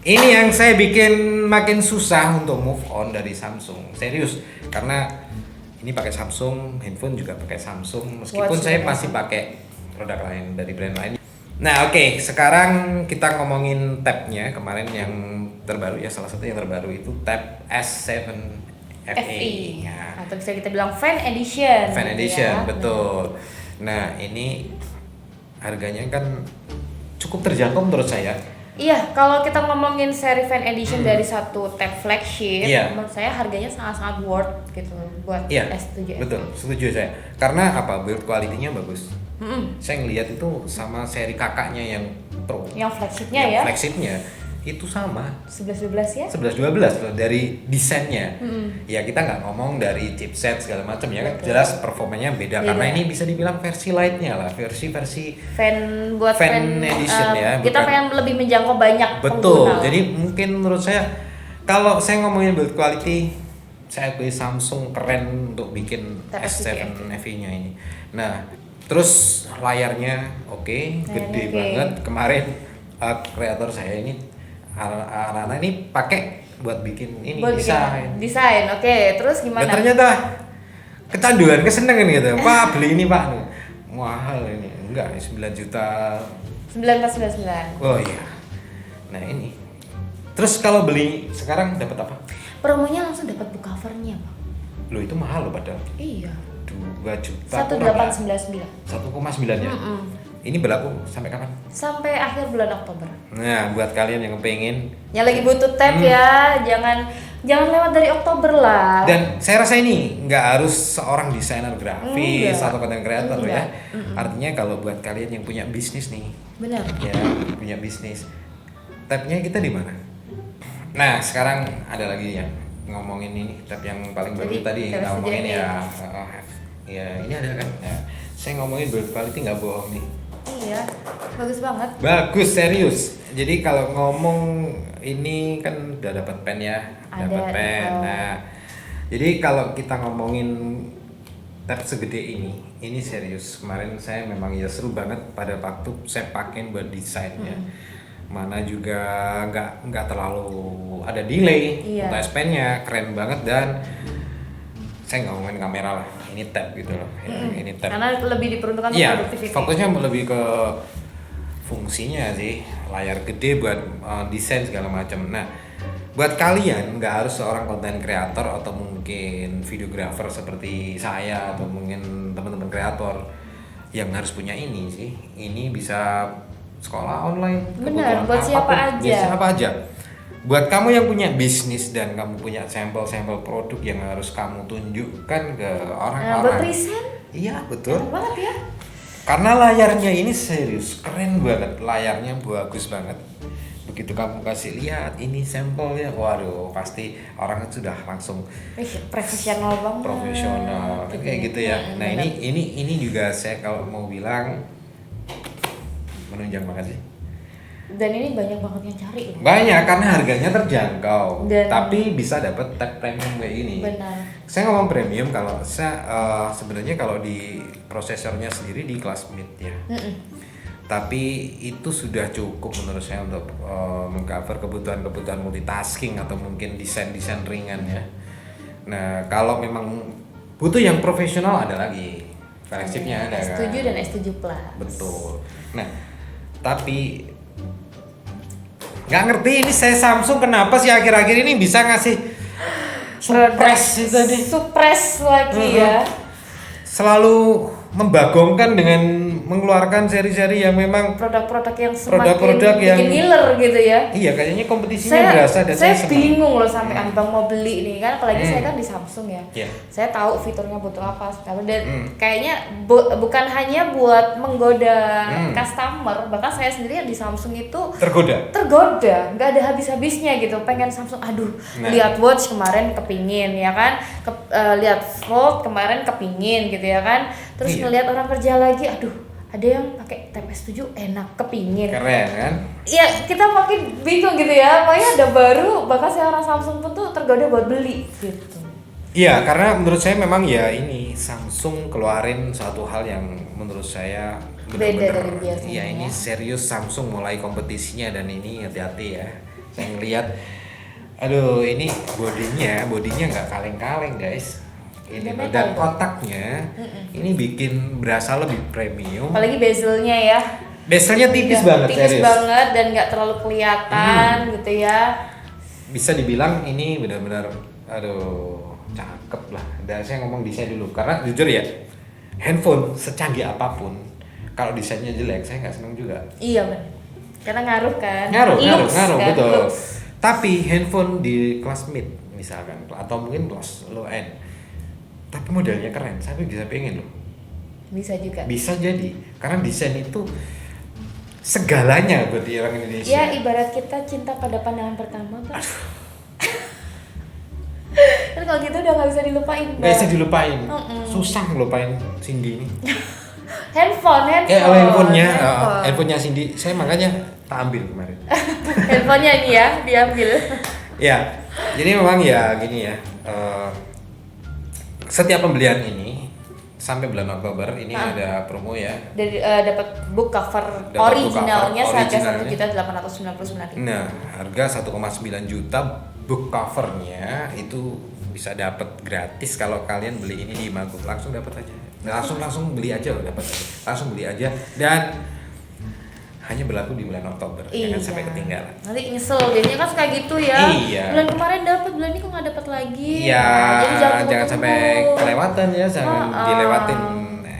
Ini yang saya bikin makin susah untuk move on dari Samsung. Serius, karena ini pakai Samsung, handphone juga pakai Samsung, meskipun Watch saya juga masih pakai produk lain dari brand lain. Nah oke, sekarang kita ngomongin tabnya. Kemarin yang terbaru ya, salah satu yang terbaru itu tab S7 FE ya. Atau bisa kita bilang Fan Edition. Fan gitu Edition, ya. betul. Nah ini harganya kan cukup terjangkau menurut saya. Iya, kalau kita ngomongin seri Fan Edition dari satu tab flagship, Iya. menurut saya harganya sangat-sangat worth gitu buat Iya, S7. betul, setuju saya. Karena apa? Build quality-nya bagus. Saya ngelihat itu sama seri kakaknya yang Pro. Yang flagshipnya Yang ya, flagshipnya itu sama. 11-12 ya. 11-12 loh dari desainnya. Ya kita nggak ngomong dari chipset segala macam ya kan, Betul. jelas performanya beda. Beda. Karena ini bisa dibilang versi lightnya lah, versi Fan buat Fan edition ya, kita bukan- pengen lebih menjangkau banyak betul. pengguna. Jadi mungkin menurut saya kalau saya ngomongin build quality, saya akui Samsung keren untuk bikin Tab S7 FE. FE-nya ini. Nah, terus layarnya oke, gede oke. banget. Kemarin kreator saya ini anak-anak ini pakai buat bikin ini Buat desain. desain. Oke, terus Dan gimana? ternyata kecanduan, kesenangan gitu. Pak beli ini pak, mahal ini. Enggak, 9 juta. 1999. Oh iya. Nah ini. Terus kalau beli sekarang dapat apa? Promonya langsung dapat book covernya, Bang. Loh itu mahal loh padahal. Iya. 2 juta. 1899. 1,9 ya. Ini berlaku sampai kapan? Sampai akhir bulan Oktober. Nah, buat kalian yang pengen. Yang lagi butuh tab ya, jangan lewat dari Oktober lah. Dan saya rasa ini nggak harus seorang desainer grafis Enggak. atau content creator loh ya. Enggak. Artinya kalau buat kalian yang punya bisnis nih, Benar. ya punya bisnis, tabnya kita di mana? Nah sekarang ada lagi yang ngomongin ini tab yang paling baru Jadi, tadi tab kita ngomongin sejenis. ya ini ada kan? Ya, saya ngomongin build quality nggak bohong nih. Iya, bagus banget. Bagus, serius. Jadi kalau ngomong ini kan udah dapat pen ya, Ada, dapat pen. oh. Nah, jadi kalau kita ngomongin tab segede ini serius. Kemarin saya memang ya seru banget pada waktu saya pakai buat desainnya. Mana juga nggak terlalu ada delay. Iya. Untuk S Pen-nya keren banget dan saya nggak ngomongin kamera lah. Ini tab gitu loh. Ya, ini tab. Karena lebih diperuntukkan untuk Iya, productivity. fokusnya lebih ke fungsinya sih, layar gede buat desain segala macam. Nah, buat kalian nggak harus seorang konten kreator atau mungkin videographer seperti saya atau mungkin teman-teman kreator yang harus punya ini sih. Ini bisa sekolah online. Benar, kebutuhan buat siapa apapun, aja. buat siapa aja. Buat kamu yang punya bisnis dan kamu punya sampel-sampel produk yang harus kamu tunjukkan ke Buat orang-orang. present, Iya betul. enak banget ya. Karena layarnya ini serius, keren banget, layarnya bagus banget. Begitu kamu kasih lihat ini sampelnya, waduh pasti orang sudah langsung Profesional banget. profesional, kayak gitu ya. Nah benar. ini juga saya kalau mau bilang menunjang banget sih. Dan ini banyak banget yang cari loh. Banyak karena harganya terjangkau. Dan- Tapi bisa dapat tag premium kayak gini. Benar. Saya ngomong premium kalau saya sebenarnya kalau di prosesornya sendiri di kelas mid ya. Tapi itu sudah cukup menurut saya untuk mengcover kebutuhan-kebutuhan multitasking atau mungkin desain-desain ringan ya. Nah, kalau memang butuh yang profesional ada lagi. Flagshipnya ada kan. S7 dan S7 Plus. Betul. Nah, tapi nggak ngerti ini saya Samsung kenapa sih akhir-akhir ini bisa ngasih supres itu tadi. Supres lagi ya. Selalu membagongkan dengan mengeluarkan seri-seri yang memang Produk-produk yang semakin Produk-produk yang- bikin ngiler gitu ya. iya kayaknya kompetisinya berasa dan saya senang. bingung loh sampai abang mau beli nih kan, apalagi saya kan di Samsung ya. Iya. Saya tahu fiturnya butuh apa sekarang dan kayaknya bukan hanya buat menggoda customer, bahkan saya sendiri yang di Samsung itu tergoda, nggak ada habis-habisnya gitu. Pengen Samsung, aduh, Nah. lihat watch kemarin kepingin ya kan, lihat Fold kemarin kepingin gitu ya kan. Terus Iya. ngelihat orang kerja lagi, aduh, ada yang pakai Tab S7 enak, kepingin. keren kan. Ya kita makin bingung gitu ya, makanya ada baru, bahkan saya orang Samsung pun tuh tergoda buat beli gitu. Iya, karena menurut saya memang ya ini Samsung keluarin suatu hal yang menurut saya Beda dari biasanya, Iya, ini ya. serius Samsung mulai kompetisinya dan ini hati-hati ya. Saya ngelihat, aduh ini bodinya nggak kaleng-kaleng guys. Ini Udah loh, metal dan tuh. kotaknya ini bikin berasa lebih premium. Apalagi bezelnya ya. Bezelnya tipis Udah banget, tipis serius. banget dan nggak terlalu kelihatan gitu ya. Bisa dibilang ini benar-benar aduh cakep lah. Dan saya ngomong desain dulu karena jujur ya, handphone secanggih apapun kalau desainnya jelek saya nggak seneng juga. Iya benar. Karena ngaruh kan. Ngaruh Looks kan, betul. looks. Tapi handphone di kelas mid misalkan atau mungkin kelas low end, tapi modelnya keren, saya bisa pengen loh. Bisa juga. Bisa jadi karena desain itu segalanya buat orang Indonesia. Ya ibarat kita cinta pada pandangan pertama kan. Kan kalau gitu udah nggak bisa dilupain. Nggak bisa Bang. dilupain. Mm-mm. Susah ngelupain Cindy ini. Handphone. handphonenya, Handphone. handphonenya Cindy, saya makanya tak ambil kemarin. Handphonenya ini ya diambil. Ya, jadi memang ya gini ya. Setiap pembelian ini sampai bulan Oktober ini ada promo ya. Dari dapat book cover Dapat book originalnya cover seharga originalnya. 1.899.000. Nah, harga 1,9 juta book covernya itu bisa dapat gratis kalau kalian beli ini di Maguk. Langsung dapat aja. Langsung beli aja loh, dapat aja. Langsung beli aja dan hanya berlaku di bulan Oktober, jangan sampai ketinggalan. Nanti nyesel, biasanya kan suka gitu ya. Iya. Bulan kemarin dapat, bulan ini kok nggak dapat lagi. Iya, Nah, jadi jangan tunggu-tunggu. sampai kelewatan ya, jangan Ah, ah. dilewatin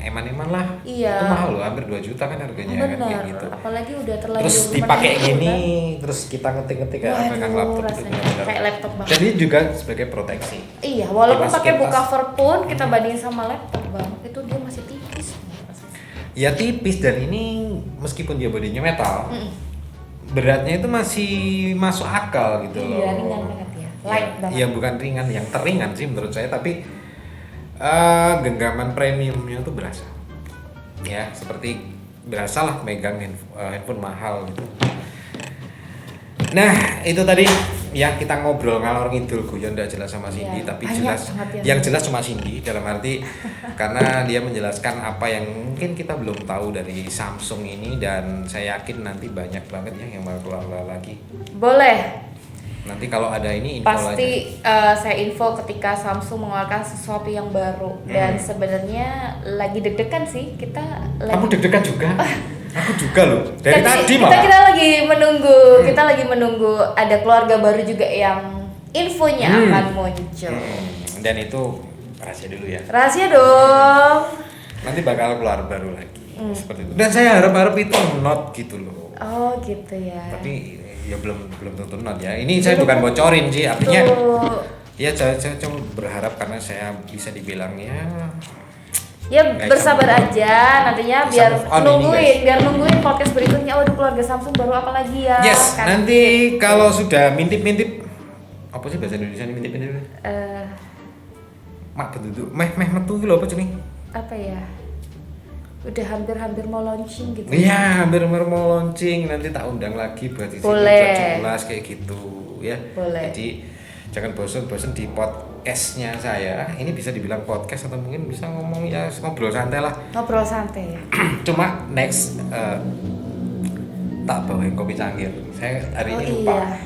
eman-eman lah. Iya. Itu mahal loh, hampir 2 juta kan harganya kan Benar, kayak gitu. apalagi udah terlanjur Terus dipakai menarik, gini, kan? terus kita ngetik-ngetik kayak Waduh, pegang laptop itu rasanya benar-benar. kayak laptop banget. Jadi juga sebagai proteksi. Iya, walaupun Dimasukin pakai book tas. cover pun kita bandingin sama laptop bang, itu dia masih tipis. Ya tipis dan ini meskipun dia bodinya metal, beratnya itu masih masuk akal gitu loh. Iya, ringan banget ya, light banget. Iya bukan ringan, yang teringan sih menurut saya, tapi genggaman premiumnya tuh berasa. Ya seperti berasa lah megang handphone mahal gitu. Nah itu tadi ya kita ngobrol ngalor ngidul guyon udah jelas sama Cindy, Iya, tapi banyak jelas banget ya. yang jelas cuma Cindy dalam arti karena dia menjelaskan apa yang mungkin kita belum tahu dari Samsung ini, dan saya yakin nanti banyak banget ya yang bakal keluar lagi. Boleh, Nanti kalau ada ini info lagi. pasti saya info ketika Samsung mengeluarkan sesuatu yang baru. Dan sebenarnya lagi deg-degan sih kita. Kamu deg-degan juga? Aku juga loh. Dari tadi kita, malah. kita lagi menunggu, kita lagi menunggu ada keluarga baru juga yang infonya akan muncul. Dan itu rahasia dulu ya. Rahasia dong. Nanti bakal keluar baru lagi. Seperti itu. Dan saya harap itu not gitu loh. Oh gitu ya. Tapi ya belum tentu not ya. Ini saya bukan bocorin sih, artinya Tuh. ya saya cuma berharap karena saya bisa dibilang ya Ya Nggak bersabar bisa aja nantinya Bisa biar move on ini, nungguin, biar nungguin podcast berikutnya. Waduh keluarga Samsung baru apa lagi ya? yes, Kan nanti gitu. kalau sudah mintip-mintip apa sih bahasa Indonesia ini mintip-mintip? Eh, Mak penduduk, meh metu iki lho apa jeneng? apa ya? udah hampir mau launching gitu. Iya, hampir mau launching, nanti tak undang lagi buat di sini Boleh. buat 17 kayak gitu ya. Boleh. Jadi jangan bosan-bosan di podcastnya saya. Ini bisa dibilang podcast atau mungkin bisa ngomong ya ngobrol santai lah. Ngobrol santai ya. Cuma next tak bawain kopi cangkir. Saya hari ini lupa. Iya.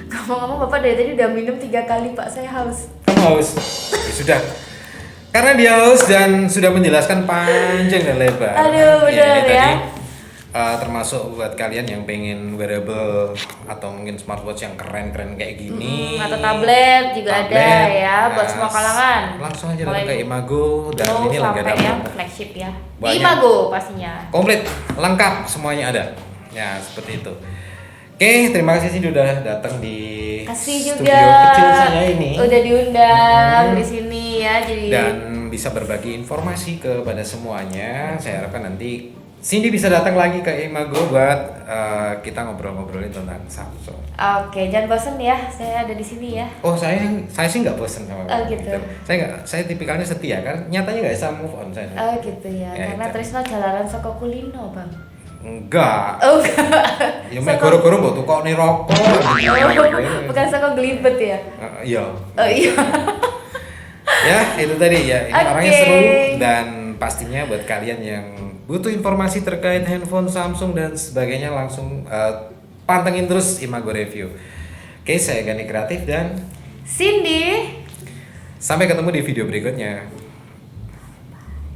Ngomong-ngomong Bapak dari tadi udah minum 3 kali Pak, saya haus. Kamu haus? Ya sudah. Karena dia haus dan sudah menjelaskan panjang dan lebar. Aduh, bener ini ya. Tadi, termasuk buat kalian yang pengen wearable atau mungkin smartwatch yang keren-keren kayak gini. Atau tablet juga ada ya buat semua kalangan. Langsung aja Mulai datang ke Imago dan low ini sampai langganan yang flagship ya. Di Banyak. Imago pastinya. komplit, lengkap, semuanya ada. Ya, seperti itu. Oke, terima kasih sih udah datang di Kasih studio juga. kecil saya ini. Udah diundang di sini ya, jadi Dan bisa berbagi informasi kepada semuanya. Saya harapkan nanti Cindy bisa datang lagi ke Imago buat kita ngobrol-ngobrolin tentang Samsung. Oke, jangan bosan ya, saya ada di sini ya. Oh, saya sih nggak bosen sama Oh, kamu, gitu. Saya tipikalnya setia kan. Nyatanya nggak bisa move on saya. Oh gitu ya, Ya, karena itu. Trisno jalanan saka kulino bang. Enggak. Oh enggak. Ya mek goro-goro mbok tukokne rokok. Bukan saka gelibet ya. Iya. Oh iya. Ya, itu tadi ya. Ini Oke. orangnya seru dan pastinya buat kalian yang butuh informasi terkait handphone Samsung dan sebagainya langsung pantengin terus Imago Review. Oke, saya Gani Kreatif dan Cindy. sampai ketemu di video berikutnya.